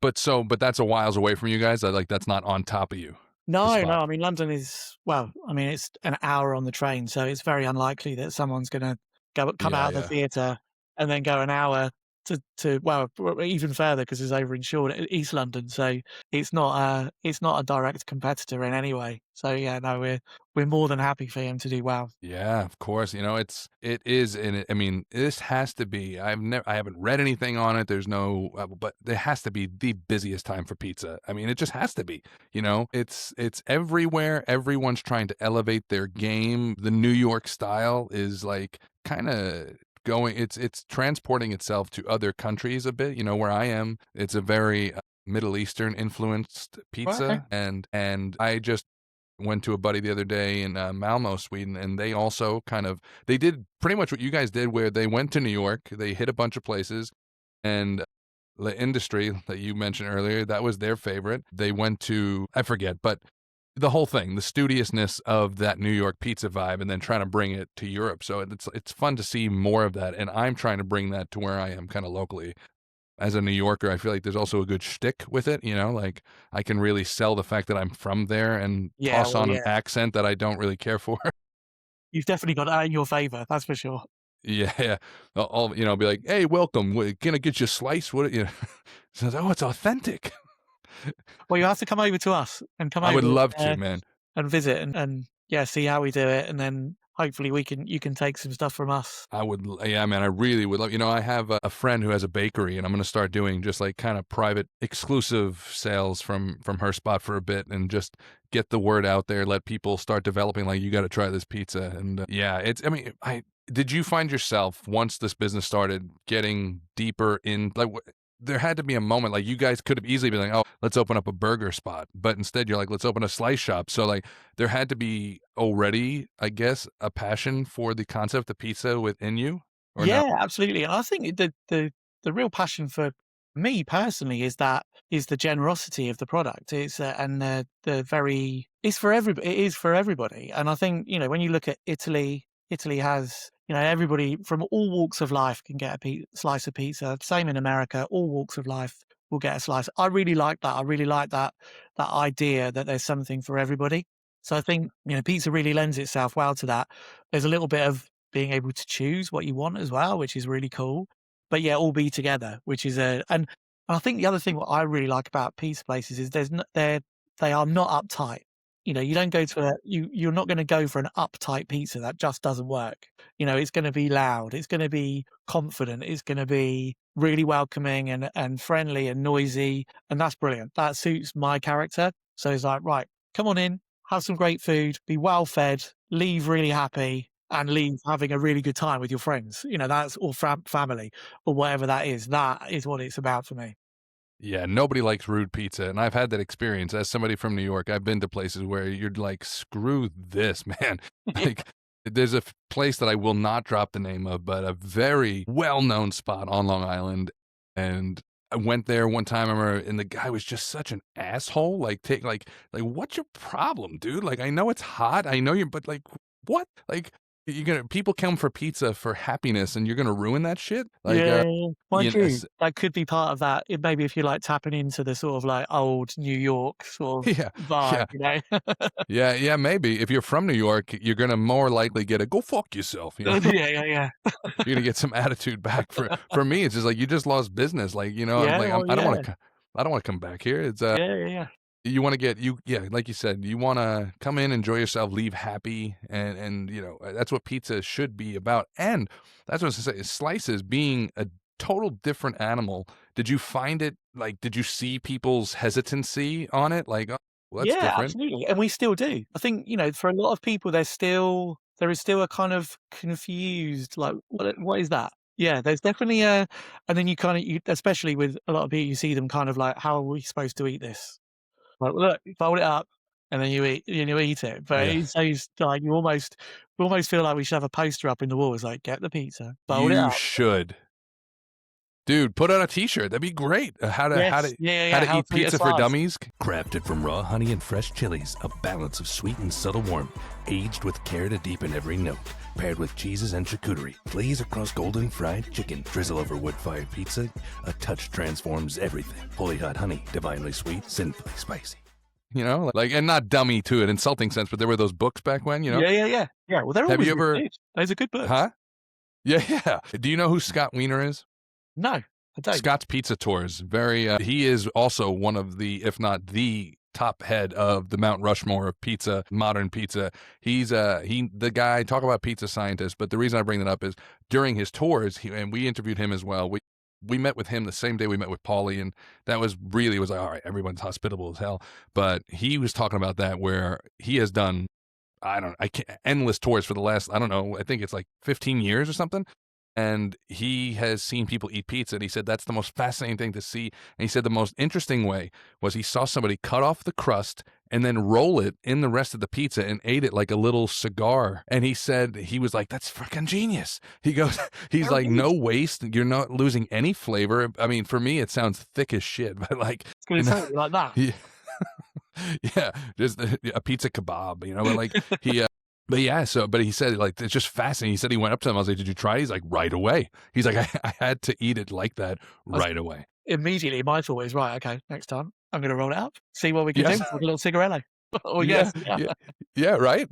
[SPEAKER 1] that's a whiles away from you guys. That's not on top of you.
[SPEAKER 2] No. I mean, London is, it's an hour on the train, so it's very unlikely that someone's going to come out of the theatre and then go an hour to well, even further because it's over in East London, so it's not a direct competitor in any way. So yeah, no, we're more than happy for him to do well.
[SPEAKER 1] Yeah, of course. It is, and I mean, this has to be. I haven't read anything on it. There's no, but there has to be the busiest time for pizza. I mean, it just has to be. It's everywhere. Everyone's trying to elevate their game. The New York style is like kind of going. It's transporting itself to other countries a bit. Where I am, it's a very Middle Eastern influenced pizza,
[SPEAKER 2] Right.
[SPEAKER 1] and I just went to a buddy the other day in Malmo, Sweden, and they also they did pretty much what you guys did, where they went to New York, they hit a bunch of places, and the industry that you mentioned earlier, that was their favorite. They went to, I forget, but the whole thing, the studiousness of that New York pizza vibe, and then trying to bring it to Europe. So it's fun to see more of that, and I'm trying to bring that to where I am kind of locally. As a New Yorker, I feel like there's also a good shtick with it, like I can really sell the fact that I'm from there and
[SPEAKER 2] Yeah,
[SPEAKER 1] toss
[SPEAKER 2] well,
[SPEAKER 1] on an
[SPEAKER 2] yeah.
[SPEAKER 1] accent that I don't really care for.
[SPEAKER 2] You've definitely got that in your favor, that's for sure.
[SPEAKER 1] Yeah. I'll be like, "Hey, welcome. Can I get you a slice?" What, Says, "Oh, it's authentic."
[SPEAKER 2] Well, you have to come over to us and come
[SPEAKER 1] I would
[SPEAKER 2] over
[SPEAKER 1] love to, man.
[SPEAKER 2] and visit and yeah, see how we do it, and then hopefully you can take some stuff from us.
[SPEAKER 1] Yeah, man, I really would love, I have a friend who has a bakery, and I'm going to start doing just like kind of private exclusive sales from her spot for a bit, and just get the word out there, let people start developing, like, you got to try this pizza. And yeah, did you find yourself, once this business started, getting deeper in, like, there had to be a moment, like, you guys could have easily been like, "Oh, let's open up a burger spot," but instead you're like, "Let's open a slice shop." So like, there had to be already, I guess, a passion for the concept of pizza within you, or no?
[SPEAKER 2] Yeah, absolutely. And I think the real passion for me personally is the generosity of the product. It's and the very it is for everybody. And I think when you look at Italy, Italy has everybody from all walks of life can get a slice of pizza. Same in America, all walks of life will get a slice. I really like that. I really like that idea that there's something for everybody. So I think pizza really lends itself well to that. There's a little bit of being able to choose what you want as well, which is really cool. But yeah, all be together, which is and I think the other thing what I really like about pizza places is they are not uptight. You don't go to you're not going to go for an uptight pizza. That just doesn't work. It's going to be loud. It's going to be confident. It's going to be really welcoming and friendly and noisy. And that's brilliant. That suits my character. So it's like, right, come on in, have some great food, be well fed, leave really happy, and leave having a really good time with your friends. That's or family or whatever that is. That is what it's about for me.
[SPEAKER 1] Yeah, nobody likes rude pizza, and I've had that experience as somebody from New York. I've been to places where you're like, "Screw this, man." Like, there's a place that I will not drop the name of, but a very well-known spot on Long Island, and I went there one time, I remember, and the guy was just such an asshole. Like, what's your problem, dude? Like, I know it's hot, I know but like, what? Like, people come for pizza for happiness, and you're gonna ruin that shit? Like,
[SPEAKER 2] Yeah, mind
[SPEAKER 1] you know,
[SPEAKER 2] you, that could be part of that. Maybe if you're like tapping into the sort of like old New York sort of
[SPEAKER 1] yeah,
[SPEAKER 2] vibe,
[SPEAKER 1] yeah. Yeah, maybe. If you're from New York, you're going to more likely get a "go fuck yourself."
[SPEAKER 2] Yeah, yeah.
[SPEAKER 1] You're going to get some attitude back. For me, it's just like, you just lost business. Like, I'm
[SPEAKER 2] Yeah,
[SPEAKER 1] like,
[SPEAKER 2] well,
[SPEAKER 1] I don't
[SPEAKER 2] yeah.
[SPEAKER 1] want to, I don't want to come back here. It's
[SPEAKER 2] Yeah.
[SPEAKER 1] you want to yeah, like you said, you want to come in, enjoy yourself, leave happy, and that's what pizza should be about. And that's what I was gonna say, is slices being a total different animal. Did you find it, like, did you see people's hesitancy on it? Like, "Oh, well, that's
[SPEAKER 2] Yeah,
[SPEAKER 1] different."
[SPEAKER 2] absolutely. And we still do. I think, for a lot of people, there is still a kind of confused, like, what is that? Yeah, there's definitely and then especially with a lot of people, you see them kind of like, how are we supposed to eat this? Like, look, you fold it up and then you eat it. But
[SPEAKER 1] Yeah.
[SPEAKER 2] it's so like we almost feel like we should have a poster up in the wall. It's like, get the pizza, fold it
[SPEAKER 1] You
[SPEAKER 2] up.
[SPEAKER 1] should. Dude, put on a t-shirt. That'd be great.
[SPEAKER 2] Yes,
[SPEAKER 1] How
[SPEAKER 2] yeah.
[SPEAKER 1] to
[SPEAKER 2] How
[SPEAKER 1] eat
[SPEAKER 2] to eat a
[SPEAKER 1] pizza for
[SPEAKER 2] slice.
[SPEAKER 1] dummies.
[SPEAKER 3] Crafted from raw honey and fresh chilies, a balance of sweet and subtle warmth, aged with care to deepen every note, paired with cheeses and charcuterie, glaze across golden fried chicken, drizzle over wood-fired pizza, a touch transforms everything. Holy hot honey, divinely sweet, sinfully spicy.
[SPEAKER 1] Like, and not dummy to an insulting sense, but there were those books back when,
[SPEAKER 2] Yeah. Well, they're
[SPEAKER 1] Have
[SPEAKER 2] always
[SPEAKER 1] you
[SPEAKER 2] really
[SPEAKER 1] ever,
[SPEAKER 2] good. Those are good books.
[SPEAKER 1] huh? Yeah. Do you know who Scott Wiener is?
[SPEAKER 2] No. I don't.
[SPEAKER 1] Scott's Pizza Tours. He is also one of the, if not the top head of the Mount Rushmore of pizza, modern pizza. He's the guy, talk about pizza scientist, but the reason I bring that up is during his tours, and we interviewed him as well. We met with him the same day we met with Paulie, and that was like, all right, everyone's hospitable as hell. But he was talking about that where he has done, endless tours for the last, I don't know, I think it's like 15 years or something. And he has seen people eat pizza, and he said that's the most fascinating thing to see. And he said the most interesting way was he saw somebody cut off the crust and then roll it in the rest of the pizza and ate it like a little cigar. And he said, he was like, that's freaking genius. He goes, he's like, no waste. You're not losing any flavor. I mean, for me, it sounds thick as shit, but like,
[SPEAKER 2] It's going to sound like that.
[SPEAKER 1] Yeah, yeah, just a pizza kebab, but like he. But yeah, but he said, like, it's just fascinating. He said he went up to him. I was like, did you try it? He's like, right away. He's like, I had to eat it like that right away.
[SPEAKER 2] Immediately, my thought is, right, okay, next time I'm going to roll it up, see what we can
[SPEAKER 1] Yes.
[SPEAKER 2] do with a little cigarello. Oh,
[SPEAKER 1] Yeah,
[SPEAKER 2] yes.
[SPEAKER 1] yeah, right.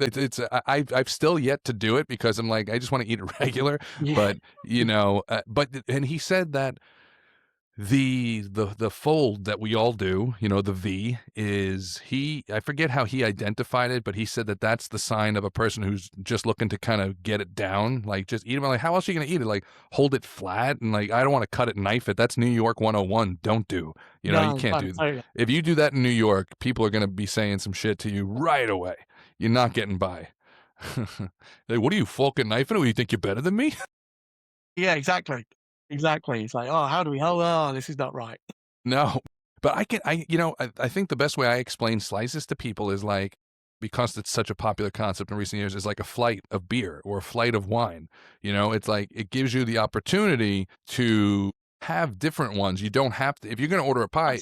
[SPEAKER 1] I've still yet to do it because I'm like, I just want to eat it regular.
[SPEAKER 2] Yeah.
[SPEAKER 1] But and he said that the fold that we all do, the V, is I forget how he identified it, but he said that that's the sign of a person who's just looking to kind of get it down, like just eat it. I'm like, how else are you gonna eat it? Like hold it flat, and like I don't want to cut it, knife it. That's New York 101. Don't do. You can't do that. If you do that in New York, people are gonna be saying some shit to you right away. You're not getting by. Like, what are you, fork and knife it? Or you think you're better than me?
[SPEAKER 2] Yeah, exactly. It's like, this is not right.
[SPEAKER 1] No, but I think the best way I explain slices to people is like, because it's such a popular concept in recent years, is like a flight of beer or a flight of wine. It's like, it gives you the opportunity to have different ones. You don't have to, if you're going to order a pie,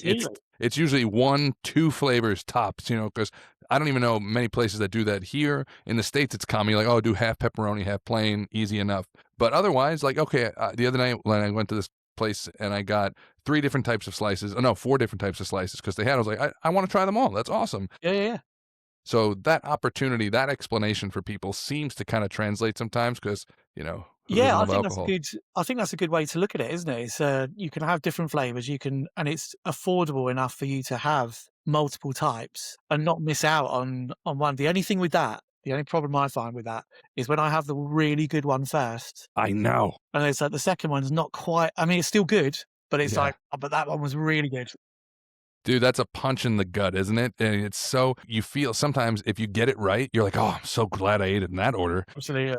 [SPEAKER 1] it's usually 1-2 flavors tops, because I don't even know many places that do that here. In the States, it's common. You're like, do half pepperoni, half plain, easy enough. But otherwise, like, okay, the other night when I went to this place and I got 4 different types of slices because they had, I was like, I want to try them all. That's awesome.
[SPEAKER 2] Yeah.
[SPEAKER 1] So that opportunity, that explanation for people seems to kind of translate sometimes because,
[SPEAKER 2] Yeah, I think that's a good way to look at it, isn't it? It's you can have different flavors, and it's affordable enough for you to have multiple types and not miss out on one. The only problem I find with that is when I have the really good one first.
[SPEAKER 1] I know.
[SPEAKER 2] And it's like the second one's not quite, I mean, it's still good, but it's like, but that one was really good.
[SPEAKER 1] Dude, that's a punch in the gut, isn't it? And it's so, you feel sometimes if you get it right, you're like, I'm so glad I ate it in that order.
[SPEAKER 2] Absolutely.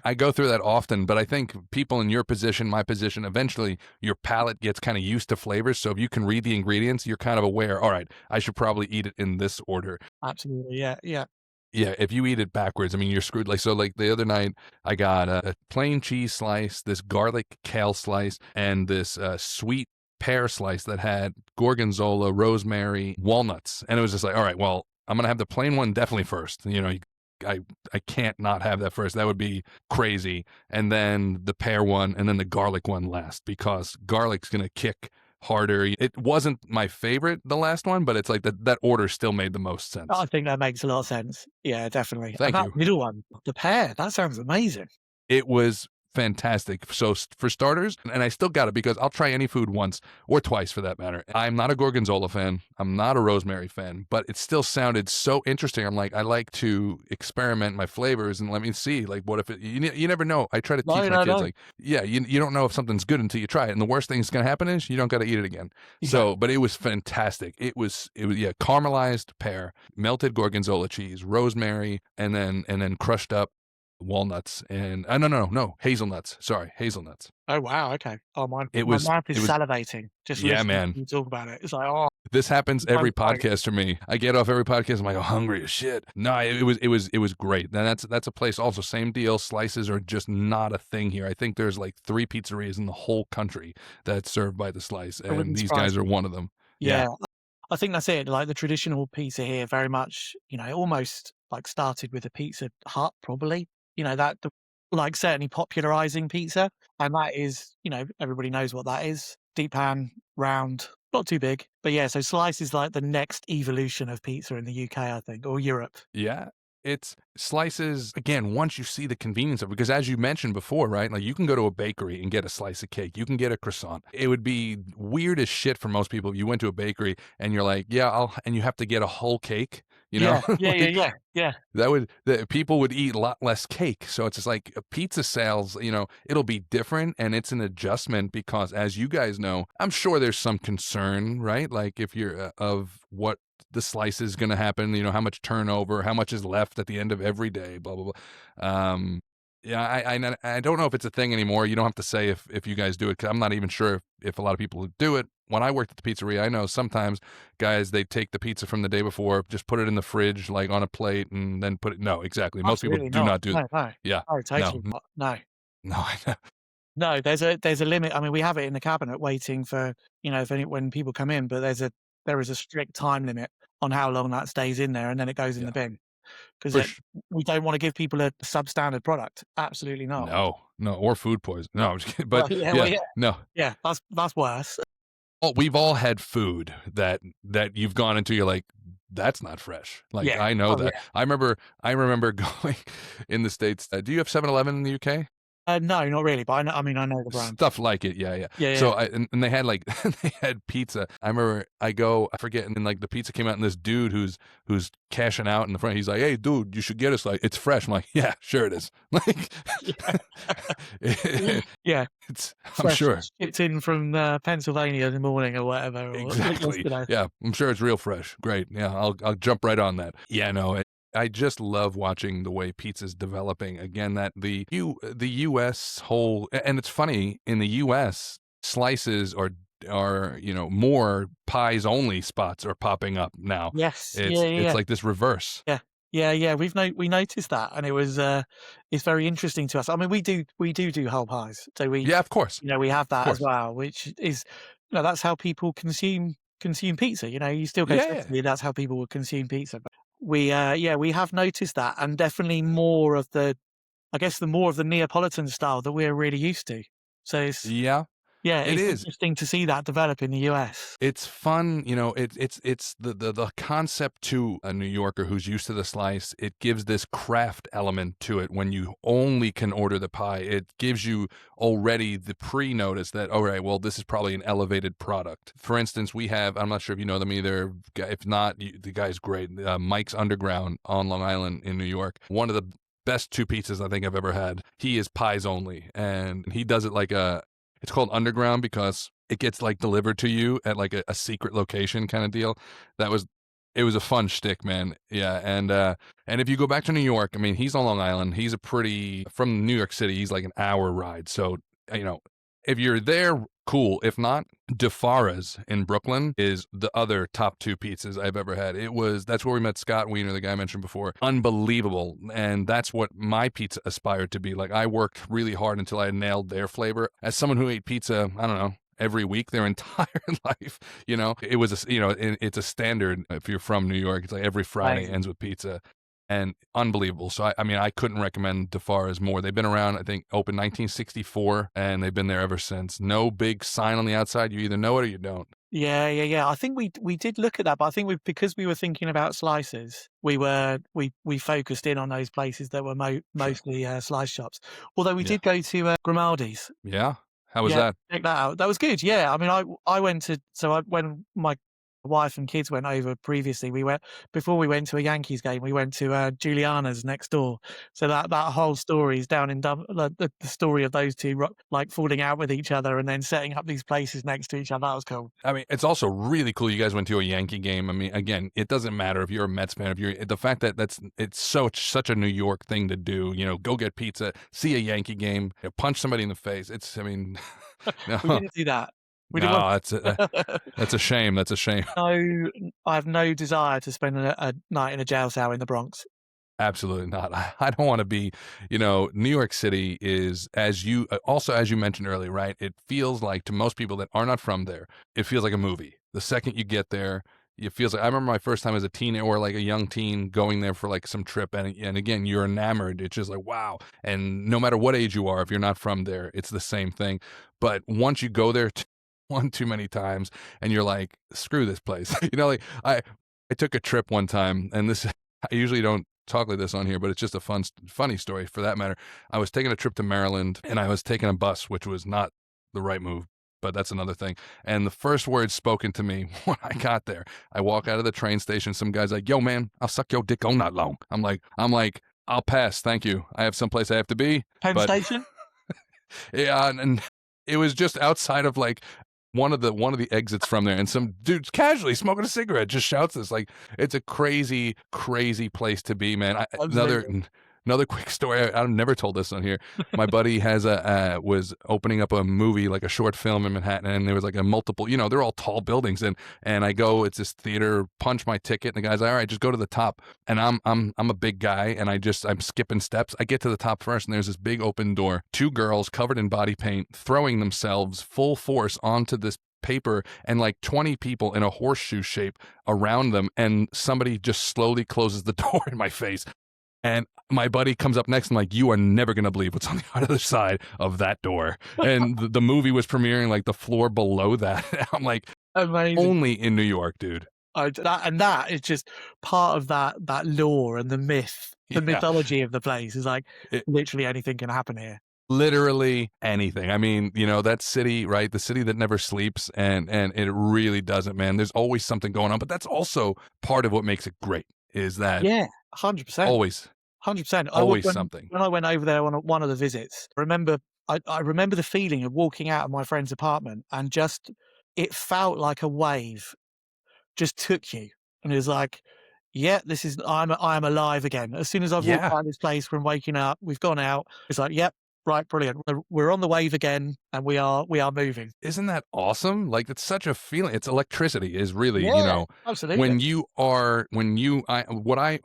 [SPEAKER 1] I go through that often, but I think people in your position, my position, eventually your palate gets kind of used to flavors. So if you can read the ingredients, you're kind of aware, all right, I should probably eat it in this order.
[SPEAKER 2] Absolutely. Yeah.
[SPEAKER 1] Yeah, if you eat it backwards, I mean, you're screwed. Like, so like the other night, I got a plain cheese slice, this garlic kale slice, and this sweet pear slice that had gorgonzola, rosemary, walnuts. And it was just like, all right, well, I'm going to have the plain one definitely first. I can't not have that first. That would be crazy. And then the pear one, and then the garlic one last, because garlic's going to kick harder. It wasn't my favorite, the last one, but it's like that order still made the most sense.
[SPEAKER 2] I think that makes a lot of sense. Yeah, definitely.
[SPEAKER 1] Thank you.
[SPEAKER 2] That middle one, the pear, that sounds amazing.
[SPEAKER 1] It was fantastic. So for starters, and I still got it because I'll try any food once or twice for that matter. I'm not a gorgonzola fan. I'm not a rosemary fan, but it still sounded so interesting. I'm like, I like to experiment my flavors and let me see, like, what if you never know. I try to teach my kids, like, yeah, you don't know if something's good until you try it. And the worst thing that's going to happen is you don't got to eat it again. Exactly. So, but it was fantastic. It was caramelized pear, melted gorgonzola cheese, rosemary, and then crushed up walnuts and no hazelnuts. Sorry, hazelnuts.
[SPEAKER 2] Oh wow, okay. Oh my,
[SPEAKER 1] my
[SPEAKER 2] mouth is salivating. Just
[SPEAKER 1] man.
[SPEAKER 2] You talk about it. It's like,
[SPEAKER 1] this happens every podcast for me. I get off every podcast. I'm like, hungry as shit. No, it was great. And that's a place also. Same deal. Slices are just not a thing here. I think there's like 3 pizzerias in the whole country that's served by the slice, and these guys are one of them.
[SPEAKER 2] Yeah. I think that's it. Like the traditional pizza here, very much, almost like started with a Pizza Hut, probably. That like certainly popularizing pizza, and that is, everybody knows what that is. Deep pan, round, not too big, but yeah. So slice is like the next evolution of pizza in the UK, I think, or Europe.
[SPEAKER 1] Yeah. It's slices, again, once you see the convenience of it, because as you mentioned before, right, like you can go to a bakery and get a slice of cake. You can get a croissant. It would be weird as shit for most people if you went to a bakery and you're like, yeah, and you have to get a whole cake, you know?
[SPEAKER 2] Yeah.
[SPEAKER 1] People would eat a lot less cake. So it's just like pizza sales, it'll be different, and it's an adjustment because, as you guys know, I'm sure there's some concern, right? Like if you're of what the slice is going to happen, how much turnover, how much is left at the end of every day, blah, blah, blah. Yeah, I don't know if it's a thing anymore. You don't have to say if you guys do it, because I'm not even sure if a lot of people do it. When I worked at the pizzeria, I know sometimes guys, they take the pizza from the day before, just put it in the fridge, like on a plate, and then put it. No, exactly. Most people
[SPEAKER 2] Absolutely
[SPEAKER 1] do not do that.
[SPEAKER 2] No.
[SPEAKER 1] Yeah.
[SPEAKER 2] Oh, totally
[SPEAKER 1] No.
[SPEAKER 2] not. No.
[SPEAKER 1] No, I know.
[SPEAKER 2] No, there's a limit. I mean, we have it in the cabinet waiting for, when people come in, but there is a strict time limit on how long that stays in there, and then it goes in the bin. Because we don't want to give people a substandard product. Absolutely not.
[SPEAKER 1] No, or food poison. No, I'm just kidding. But no.
[SPEAKER 2] Yeah, that's worse.
[SPEAKER 1] Oh, we've all had food that you've gone into. You're like, that's not fresh. Like, I know that. Yeah. I remember going in the States. Do you have 7-Eleven in the UK?
[SPEAKER 2] No, not really, but I know the brand.
[SPEAKER 1] Stuff like it, yeah. So and they had they had pizza. I remember I forget, and then like the pizza came out, and this dude who's cashing out in the front, he's like, "Hey, dude, you should get us, like, it's fresh." I'm like, "Yeah, sure it is." Like,
[SPEAKER 2] yeah,
[SPEAKER 1] I'm sure
[SPEAKER 2] shipped in from Pennsylvania in the morning or whatever.
[SPEAKER 1] Exactly. Yeah, I'm sure it's real fresh. Great. Yeah, I'll jump right on that. Yeah, no. I just love watching the way pizza's developing. Again, that the U.S. whole, and it's funny, in the U.S. slices are more pies only spots are popping up now.
[SPEAKER 2] Yes,
[SPEAKER 1] it's like this reverse.
[SPEAKER 2] Yeah. We noticed that, and it was it's very interesting to us. I mean, we do whole pies, so
[SPEAKER 1] of course,
[SPEAKER 2] we have that as well, which is that's how people consume pizza. You still go to Italy, that's how people would consume pizza. But we have noticed that, and definitely more of the Neapolitan style that we're really used to. So it's it's interesting to see that develop in the US.
[SPEAKER 1] It's fun, it's the concept to a New Yorker who's used to the slice. It gives this craft element to it when you only can order the pie. It gives you already the pre-notice that, all right, well, this is probably an elevated product. For instance, we have, I'm not sure if you know them either. If not, the guy's great. Mike's Underground on Long Island in New York. One of the best 2 pizzas I think I've ever had. He is pies only, and he does it like it's called Underground because it gets like delivered to you at like a secret location kind of deal. It was a fun shtick, man. Yeah. And if you go back to New York, I mean, he's on Long Island. He's from New York City, he's like an hour ride. So, if you're there, cool. If not, DeFara's in Brooklyn is the other top 2 pizzas I've ever had. That's where we met Scott Wiener, the guy I mentioned before. Unbelievable. And that's what my pizza aspired to be. Like, I worked really hard until I nailed their flavor. As someone who ate pizza, I don't know, every week their entire life, it was it's a standard. If you're from New York, it's like every Friday ends with pizza. And unbelievable. So, I couldn't recommend DeFara's more. They've been around, I think, open 1964, and they've been there ever since. No big sign on the outside. You either know it or you don't.
[SPEAKER 2] Yeah. I think we did look at that, but I think because we were thinking about slices, we focused in on those places that were mostly slice shops. Although we did go to Grimaldi's.
[SPEAKER 1] Yeah. How was that?
[SPEAKER 2] Check that out. That was good. Yeah. I mean, when my wife and kids went over previously, before we went to a Yankees game, we went to Juliana's next door. So that whole story is down in the story of those two like falling out with each other and then setting up these places next to each other. That was cool.
[SPEAKER 1] I mean, it's also really cool you guys went to a Yankee game. I mean, again, it doesn't matter if you're a Mets fan, the fact that it's such a New York thing to do, go get pizza, see a Yankee game, punch somebody in the face. No.
[SPEAKER 2] We didn't do that.
[SPEAKER 1] That's a shame. That's a shame.
[SPEAKER 2] No, I have no desire to spend a night in a jail cell in the Bronx.
[SPEAKER 1] Absolutely not. I don't want to be, New York City is, as you mentioned earlier, right? It feels like, to most people that are not from there, it feels like a movie. The second you get there, it feels like, I remember my first time as a teen or like a young teen going there for like some trip. And again, you're enamored. It's just like, wow. And no matter what age you are, if you're not from there, it's the same thing. But once you go there one too many times and you're like, screw this place. Like I took a trip one time, and I usually don't talk like this on here, but it's just a funny story for that matter. I was taking a trip to Maryland, and I was taking a bus, which was not the right move, but that's another thing. And the first words spoken to me when I got there, I walk out of the train station. Some guy's like, "Yo, man, I'll suck your dick all night long." I'm like, "I'll pass, thank you. I have someplace I have to be."
[SPEAKER 2] Penn Station?
[SPEAKER 1] Yeah, and it was just outside of like one of the exits from there, and some dude casually smoking a cigarette just shouts this. Like, it's a crazy place to be, man. Another quick story. I've never told this on here. My buddy has was opening up a movie, like a short film in Manhattan, and there was like a multiple, they're all tall buildings, and I go, it's this theater, punch my ticket, and the guy's like, "All right, just go to the top." And I'm a big guy, and I'm skipping steps. I get to the top first, and there's this big open door. 2 girls covered in body paint throwing themselves full force onto this paper, and like 20 people in a horseshoe shape around them, and somebody just slowly closes the door in my face. And my buddy comes up next and like, "You are never going to believe what's on the other side of that door." And the movie was premiering like the floor below that. I'm like,
[SPEAKER 2] Amazing.
[SPEAKER 1] Only in New York, dude.
[SPEAKER 2] That is just part of that lore and the myth, the mythology of the place is like literally anything can happen here.
[SPEAKER 1] Literally anything. I mean, that city, right? The city that never sleeps, and it really doesn't, man. There's always something going on, but that's also part of what makes it great is that
[SPEAKER 2] 100%.
[SPEAKER 1] Always.
[SPEAKER 2] 100%.
[SPEAKER 1] Always something.
[SPEAKER 2] When I went over there on one of the visits, I remember the feeling of walking out of my friend's apartment and just, it felt like a wave just took you. And it was like, yeah, I'm alive again. As soon as I've walked out of this place from waking up, we've gone out. It's like, yep. Right, brilliant. We're on the wave again, and we are moving.
[SPEAKER 1] Isn't that awesome? Like, it's such a feeling. It's electricity is really,
[SPEAKER 2] absolutely.
[SPEAKER 1] What I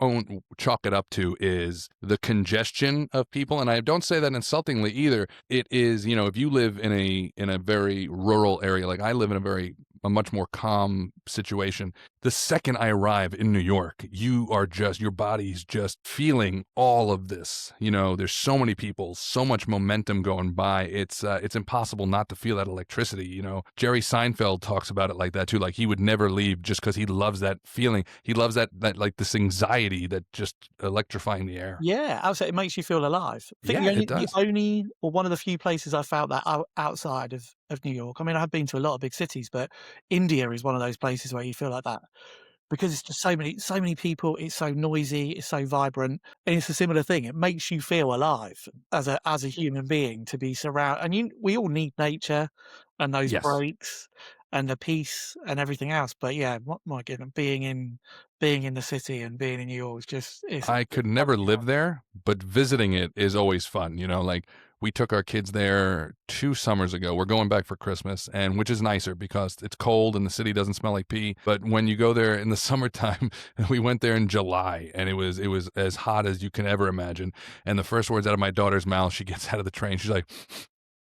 [SPEAKER 1] chalk it up to is the congestion of people. And I don't say that insultingly either. It is, if you live in a very rural area, like I live in a much more calm situation. The second I arrive in New York, your body's just feeling all of this. There's so many people, so much momentum going by. It's impossible not to feel that electricity. Jerry Seinfeld talks about it like that too. Like, he would never leave just because he loves that feeling. He loves that like this anxiety that just electrifying the air.
[SPEAKER 2] Yeah, absolutely. It makes you feel alive. I think
[SPEAKER 1] it does.
[SPEAKER 2] The only, or one of the few places I felt that outside of New York. I mean, I've been to a lot of big cities, but India is one of those places where you feel like that because it's just so many people. It's so noisy, it's so vibrant, and it's a similar thing. It makes you feel alive as a human being to be surrounded. And we all need nature and those breaks and the peace and everything else. But yeah, my goodness, being in the city and being in New York
[SPEAKER 1] I could never live there, but visiting it is always fun. Like, we took our kids there 2 summers ago. We're going back for Christmas, and which is nicer because it's cold and the city doesn't smell like pee. But when you go there in the summertime, we went there in July, and it was as hot as you can ever imagine. And the first words out of my daughter's mouth, she gets out of the train, she's like,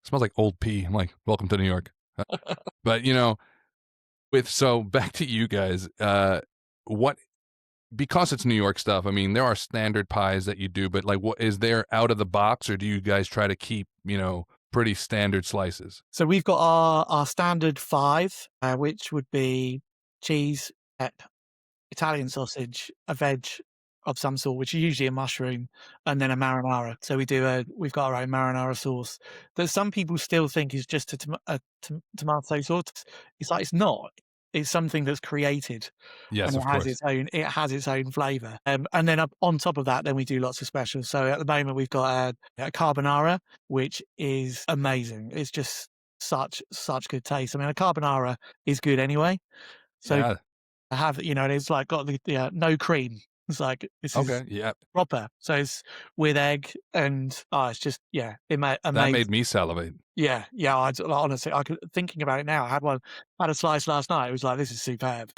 [SPEAKER 1] "Smells like old pee." I'm like, "Welcome to New York." But so back to you guys, because it's New York stuff, I mean, there are standard pies that you do, but like, what is there out of the box, or do you guys try to keep, pretty standard slices?
[SPEAKER 2] So we've got our standard 5, which would be cheese, Italian sausage, a veg of some sort, which is usually a mushroom, and then a marinara. So we've got our own marinara sauce that some people still think is just a tomato sauce. It's like, it's not. It's something that's created.
[SPEAKER 1] Yes,
[SPEAKER 2] and
[SPEAKER 1] of course.
[SPEAKER 2] It has its own flavour. And then on top of that, then we do lots of specials. So at the moment, we've got a carbonara, which is amazing. It's just such good taste. I mean, a carbonara is good anyway. So I have, it's like got the no cream. It's like, this is proper. So it's with egg and, it's just, amazing.
[SPEAKER 1] That made me salivate.
[SPEAKER 2] Yeah. Honestly, thinking about it now, I had a slice last night. It was like, this is superb.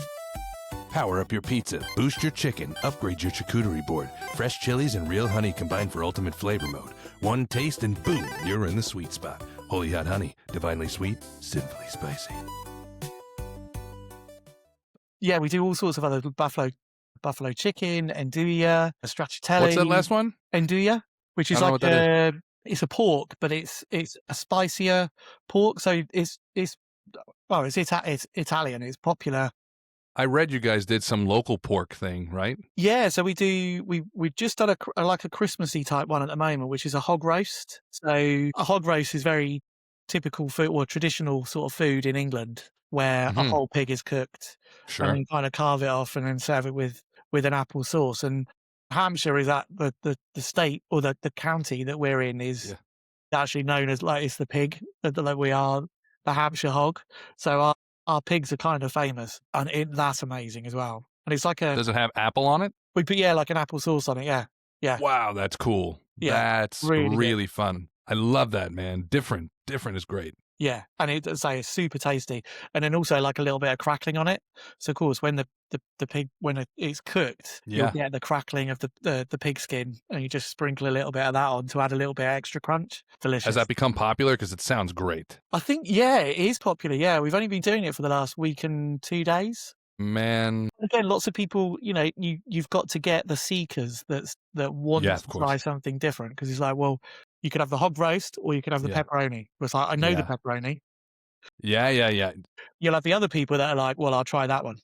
[SPEAKER 3] Power up your pizza, boost your chicken, upgrade your charcuterie board. Fresh chilies and real honey combined for ultimate flavor mode. One taste and boom, you're in the sweet spot. Holy Hot Honey, divinely sweet, sinfully spicy.
[SPEAKER 2] Yeah, we do all sorts of other buffalo chicken, andouille, stracciatella.
[SPEAKER 1] What's that last one?
[SPEAKER 2] Andouille, which is like it's a pork, but it's a spicier pork. So it's Italian. It's popular
[SPEAKER 1] I read you guys did some local pork thing, right?
[SPEAKER 2] Yeah, so we've just done like a Christmassy type one at the moment, which is a hog roast. So a hog roast is very typical food or traditional sort of food in England, where a
[SPEAKER 1] Mhm.
[SPEAKER 2] whole pig is cooked and
[SPEAKER 1] Sure.
[SPEAKER 2] then kind of carve it off and then serve it with an apple sauce. And Hampshire is at the state or the county that we're in is
[SPEAKER 1] Yeah.
[SPEAKER 2] actually known as like it's the pig that we are the Hampshire hog. So our pigs are kind of famous, and that's amazing as well. And it's like
[SPEAKER 1] Does it have apple on it?
[SPEAKER 2] we put like an apple sauce on it. Yeah,
[SPEAKER 1] Wow, that's cool.
[SPEAKER 2] yeah,
[SPEAKER 1] That's
[SPEAKER 2] really good.
[SPEAKER 1] really fun. I love that, man. Different is great.
[SPEAKER 2] Yeah, and it's super tasty, and then also like a little bit of crackling on it. So of course, when the pig when it's cooked, you'll
[SPEAKER 1] Yeah.
[SPEAKER 2] get the crackling of the pig skin, and you just sprinkle a little bit of that on to add a little bit of extra crunch. Delicious.
[SPEAKER 1] Has that become popular? Because it sounds great.
[SPEAKER 2] I think it is popular. Yeah, we've only been doing it for the last week and 2 days.
[SPEAKER 1] Man,
[SPEAKER 2] Again, lots of people, you've got to get the seekers that want
[SPEAKER 1] yeah,
[SPEAKER 2] to
[SPEAKER 1] of course.
[SPEAKER 2] try something different, because it's like, well, you could have the hog roast or you could have the
[SPEAKER 1] Yeah.
[SPEAKER 2] pepperoni. It's like, I know the
[SPEAKER 1] Yeah.
[SPEAKER 2] pepperoni.
[SPEAKER 1] Yeah.
[SPEAKER 2] You'll have the other people that are like, well, I'll try that one.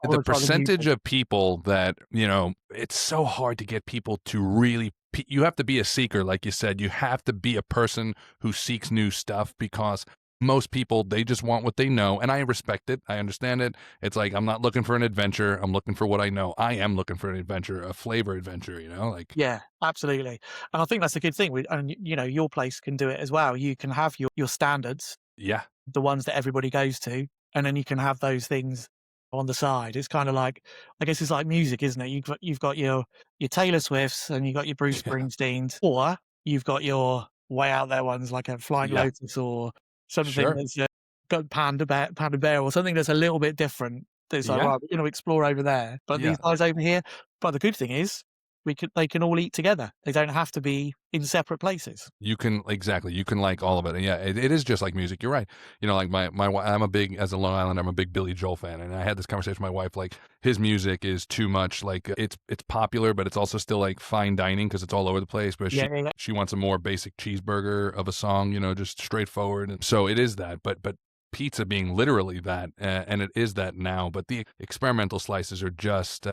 [SPEAKER 2] I
[SPEAKER 1] The
[SPEAKER 2] wanna try the new
[SPEAKER 1] percentage
[SPEAKER 2] thing.
[SPEAKER 1] of people that, it's so hard to get people to really you have to be a seeker, like you said. You have to be a person who seeks new stuff, because most people, they just want what they know, and I respect it. I understand it. It's like, I'm not looking for an adventure. I'm looking for what I know. I am looking for an adventure, a flavor adventure, like.
[SPEAKER 2] Yeah, absolutely. And I think that's a good thing. And your place can do it as well. You can have your standards,
[SPEAKER 1] Yeah.
[SPEAKER 2] the ones that everybody goes to, and then you can have those things on the side. It's kind of like, I guess it's like music, isn't it? You've got your Taylor Swifts and you've got your Bruce
[SPEAKER 1] Yeah.
[SPEAKER 2] Springsteens, or you've got your way out there ones like a Flying
[SPEAKER 1] Yeah.
[SPEAKER 2] Lotus or something
[SPEAKER 1] Sure.
[SPEAKER 2] that's got Panda Bear or something that's a little bit different. That's like,
[SPEAKER 1] Yeah.
[SPEAKER 2] right, we're going to explore over there, but
[SPEAKER 1] Yeah.
[SPEAKER 2] these guys over here. But the good thing is, they can all eat together. They don't have to be in separate places.
[SPEAKER 1] You can like all of it. And yeah, it is just like music. You're right. Like I'm as a Long Islander, I'm a big Billy Joel fan. And I had this conversation with my wife, like, his music is too much. Like, it's popular, but it's also still like fine dining because it's all over the place. But
[SPEAKER 2] Yeah.
[SPEAKER 1] she wants a more basic cheeseburger of a song, just straightforward. And so it is that, but pizza being literally that, and it is that now. But the experimental slices are just,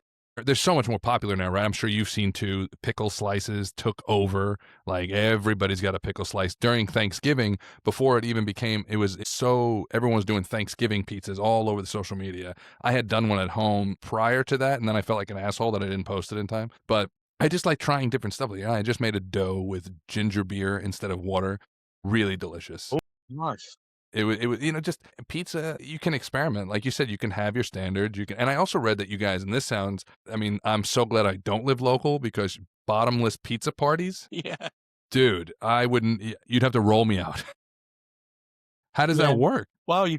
[SPEAKER 1] they're so much more popular now, right? I'm sure you've seen too. Pickle slices took over. Like, everybody's got a pickle slice during Thanksgiving. Before it even became, everyone was doing Thanksgiving pizzas all over the social media. I had done one at home prior to that, and then I felt like an asshole that I didn't post it in time. But I just like trying different stuff. Like, I just made a dough with ginger beer instead of water. Really delicious.
[SPEAKER 2] Oh, nice.
[SPEAKER 1] It was, just pizza. You can experiment. Like you said, you can have your standards. And I also read that you guys, and this sounds, I'm so glad I don't live local, because bottomless pizza parties,
[SPEAKER 2] Yeah.
[SPEAKER 1] dude, you'd have to roll me out. How does
[SPEAKER 2] Yeah.
[SPEAKER 1] that work?
[SPEAKER 2] Well, you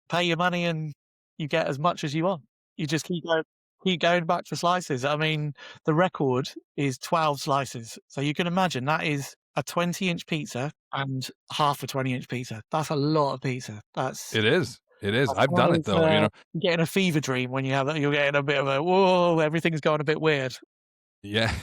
[SPEAKER 2] pay your money and you get as much as you want. You just keep going back for slices. I mean, the record is 12 slices. So you can imagine that is a 20-inch pizza and half a 20-inch pizza. That's a lot of pizza.
[SPEAKER 1] It is.
[SPEAKER 2] That's
[SPEAKER 1] I've done
[SPEAKER 2] kind
[SPEAKER 1] it though.
[SPEAKER 2] of, getting a fever dream when you have that. You're getting a bit of a, whoa, everything's going a bit weird.
[SPEAKER 1] Yeah.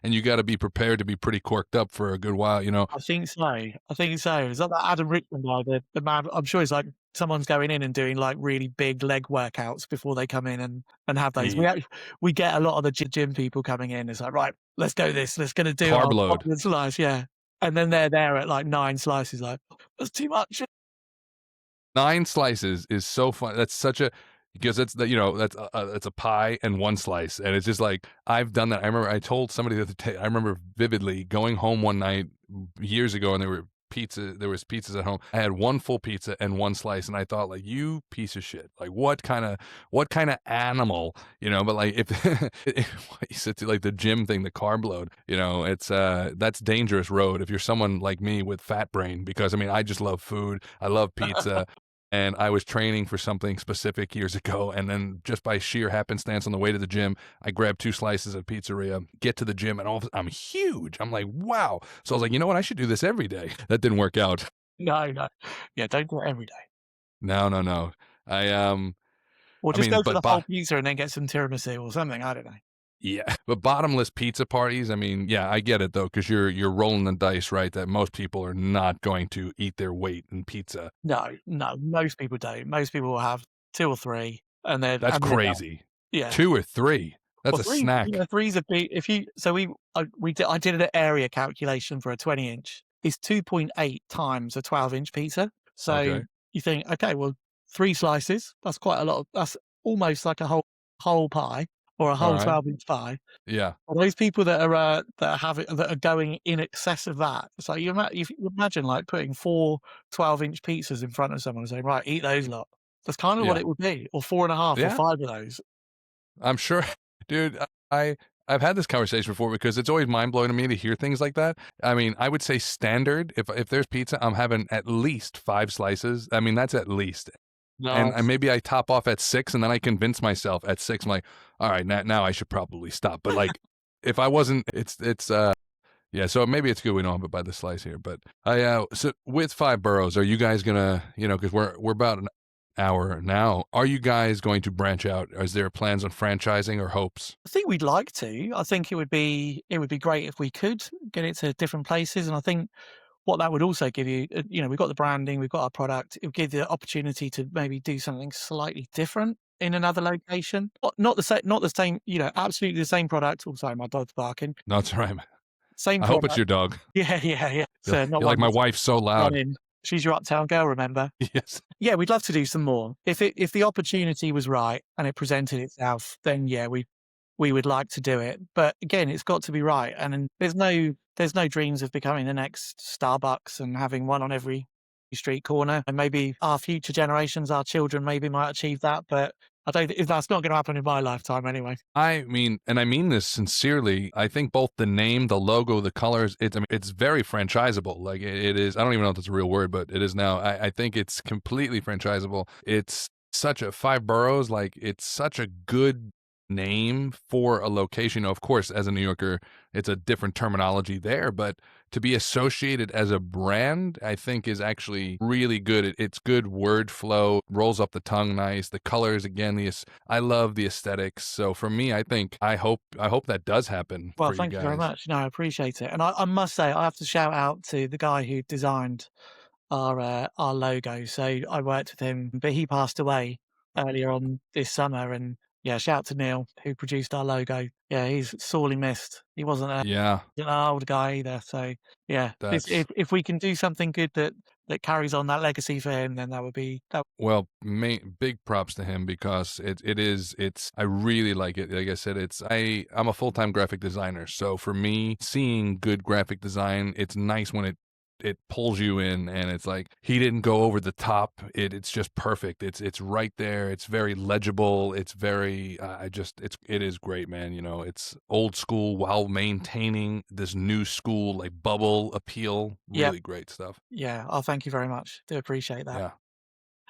[SPEAKER 1] And you got to be prepared to be pretty corked up for a good while,
[SPEAKER 2] I think so. Is that Adam Richmond guy, the man? I'm sure it's like someone's going in and doing like really big leg workouts before they come in and have those.
[SPEAKER 1] Yeah.
[SPEAKER 2] We get a lot of the gym people coming in. It's like, right, let's go this. Let's gonna do
[SPEAKER 1] Carb
[SPEAKER 2] our
[SPEAKER 1] load.
[SPEAKER 2] slice, yeah. And then they're there at like 9 slices. Like, that's too much.
[SPEAKER 1] 9 slices is so fun. That's such a, because it's that's a pie and 1 slice, and it's just like, I've done that. I remember I told somebody the other day. I remember vividly going home one night years ago, and there was pizzas at home. I had 1 full pizza and 1 slice, and I thought, like, you piece of shit. Like, what kind of animal, But like, if you said to like the gym thing, the carb load, it's that's dangerous road if you're someone like me with fat brain, because I just love food. I love pizza. And I was training for something specific years ago, and then just by sheer happenstance on the way to the gym, I grabbed 2 slices at pizzeria, get to the gym, and I'm huge. I'm like, wow. So I was like, you know what? I should do this every day. That didn't work out.
[SPEAKER 2] No. Yeah, don't do it every day.
[SPEAKER 1] No.
[SPEAKER 2] Or just go for the
[SPEAKER 1] but
[SPEAKER 2] whole pizza and then get some tiramisu or something. I don't know.
[SPEAKER 1] yeah, but bottomless pizza parties, yeah, I get it though, because you're rolling the dice, right? That most people are not going to eat their weight in pizza.
[SPEAKER 2] No, most people don't. Most people will have 2 or 3 and then
[SPEAKER 1] That's crazy.
[SPEAKER 2] yeah.
[SPEAKER 1] 2 or 3. That's
[SPEAKER 2] Well,
[SPEAKER 1] a
[SPEAKER 2] 3,
[SPEAKER 1] snack.
[SPEAKER 2] yeah, 3's a big. If you so I did an area calculation for a 20-inch. It's 2.8 times a 12-inch pizza. So
[SPEAKER 1] Okay.
[SPEAKER 2] you think, okay, well, 3 slices. That's quite a lot. That's almost like a whole pie or a
[SPEAKER 1] All
[SPEAKER 2] whole
[SPEAKER 1] right.
[SPEAKER 2] 12-inch pie.
[SPEAKER 1] Yeah.
[SPEAKER 2] And those people that are going in excess of that. It's like you imagine like putting 4 12-inch pizzas in front of someone and saying, right, eat those lot. That's kind of what
[SPEAKER 1] Yeah.
[SPEAKER 2] it would be, or 4.5 or
[SPEAKER 1] Yeah.
[SPEAKER 2] 5 of those.
[SPEAKER 1] I'm sure, dude. I've had this conversation before because it's always mind blowing to me to hear things like that. I mean, I would say standard. If there's pizza, I'm having at least 5 slices. I mean, that's at least. And
[SPEAKER 2] Nice.
[SPEAKER 1] maybe I top off at 6, and then I convince myself at 6. I'm like, all right, now I should probably stop. But like, if I wasn't, it's yeah. So maybe it's good we don't have it by the slice here. But so with Five Burrows, are you guys gonna, because we're about an hour now. Are you guys going to branch out? Is there plans on franchising or hopes?
[SPEAKER 2] I think we'd like to. I think it would be great if we could get it to different places, and I think what that would also give you, we've got the branding, we've got our product. It would give the opportunity to maybe do something slightly different in another location. Not the same, absolutely the same product. Oh, sorry, my dog's barking.
[SPEAKER 1] No, it's all right, man.
[SPEAKER 2] Same
[SPEAKER 1] I
[SPEAKER 2] product.
[SPEAKER 1] hope it's your dog.
[SPEAKER 2] Yeah. So
[SPEAKER 1] You're
[SPEAKER 2] not
[SPEAKER 1] like,
[SPEAKER 2] one
[SPEAKER 1] my
[SPEAKER 2] that's
[SPEAKER 1] wife's so loud.
[SPEAKER 2] running. She's your uptown girl, remember?
[SPEAKER 1] Yes.
[SPEAKER 2] Yeah, we'd love to do some more. If the opportunity was right and it presented itself, then yeah, we would like to do it. But again, it's got to be right. And there's no dreams of becoming the next Starbucks and having one on every street corner. And maybe our future generations, our children, maybe might achieve that. But I don't. That's not going to happen in my lifetime anyway.
[SPEAKER 1] I mean, and I mean this sincerely. I think both the name, the logo, the colors, it's very franchisable. Like it is. I don't even know if that's a real word, but it is now. I think it's completely franchisable. It's such a Five Boroughs. Like it's such a good name for a location. Of course, as a New Yorker, it's a different terminology there, but to be associated as a brand, I think is actually really good. It's good word flow, rolls up the tongue nice. The colors, again, I love the aesthetics. So for me, I hope that does happen.
[SPEAKER 2] Well,
[SPEAKER 1] for
[SPEAKER 2] thank
[SPEAKER 1] you
[SPEAKER 2] you
[SPEAKER 1] guys.
[SPEAKER 2] very much. No, I appreciate it. And I must say, I have to shout out to the guy who designed our logo. So I worked with him, but he passed away earlier on this summer. And yeah, shout out to Neil who produced our logo. Yeah, he's sorely missed. He wasn't
[SPEAKER 1] Yeah,
[SPEAKER 2] an old guy either. So yeah, if we can do something good that carries on that legacy for him, then that would be that.
[SPEAKER 1] well, big props to him because I really like it. Like I said, I'm a full-time graphic designer. So for me, seeing good graphic design, it's nice when it pulls you in, and it's like he didn't go over the top. It's just perfect. It's right there. It's very legible. It's very it is great, man. It's old school while maintaining this new school like bubble appeal. Really great stuff.
[SPEAKER 2] Yeah. Oh, thank you very much. Do appreciate that.
[SPEAKER 1] Yeah.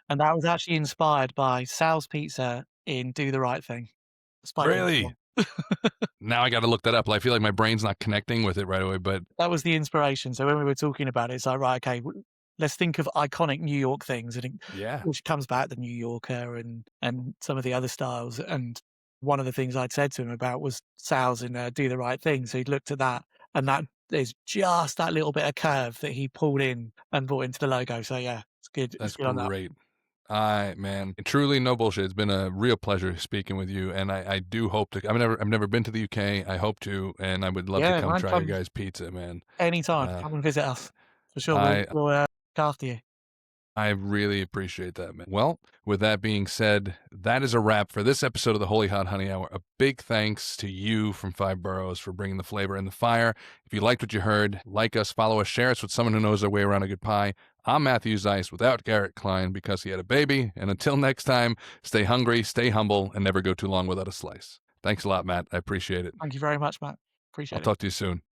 [SPEAKER 2] And that was actually inspired by Sal's Pizza in Do the Right Thing.
[SPEAKER 1] Really? Now I got to look that up. I feel like my brain's not connecting with it right away, but
[SPEAKER 2] that was the inspiration. So when we were talking about it, it's like, right, okay, let's think of iconic New York things, and which comes back the New Yorker and some of the other styles. And one of the things I'd said to him about was Sal's in Do the Right Thing. So he looked at that, and that is just that little bit of curve that he pulled in and brought into the logo. So yeah, it's good.
[SPEAKER 1] That's
[SPEAKER 2] good
[SPEAKER 1] great. Man, truly no bullshit. It's been a real pleasure speaking with you, and I do hope to. I've never been to the UK. I hope to, and I would love to come try your guys' pizza, man.
[SPEAKER 2] Anytime, come and visit us for sure. We'll look after you.
[SPEAKER 1] I really appreciate that, man. Well, with that being said, that is a wrap for this episode of the Holy Hot Honey Hour. A big thanks to you from Five Burrows for bringing the flavor and the fire. If you liked what you heard, like us, follow us, share us with someone who knows their way around a good pie. I'm Matthew Zeiss without Garrett Klein because he had a baby. And until next time, stay hungry, stay humble, and never go too long without a slice. Thanks a lot, Matt. I appreciate it.
[SPEAKER 2] Thank you very much, Matt. Appreciate it.
[SPEAKER 1] I'll talk to you soon.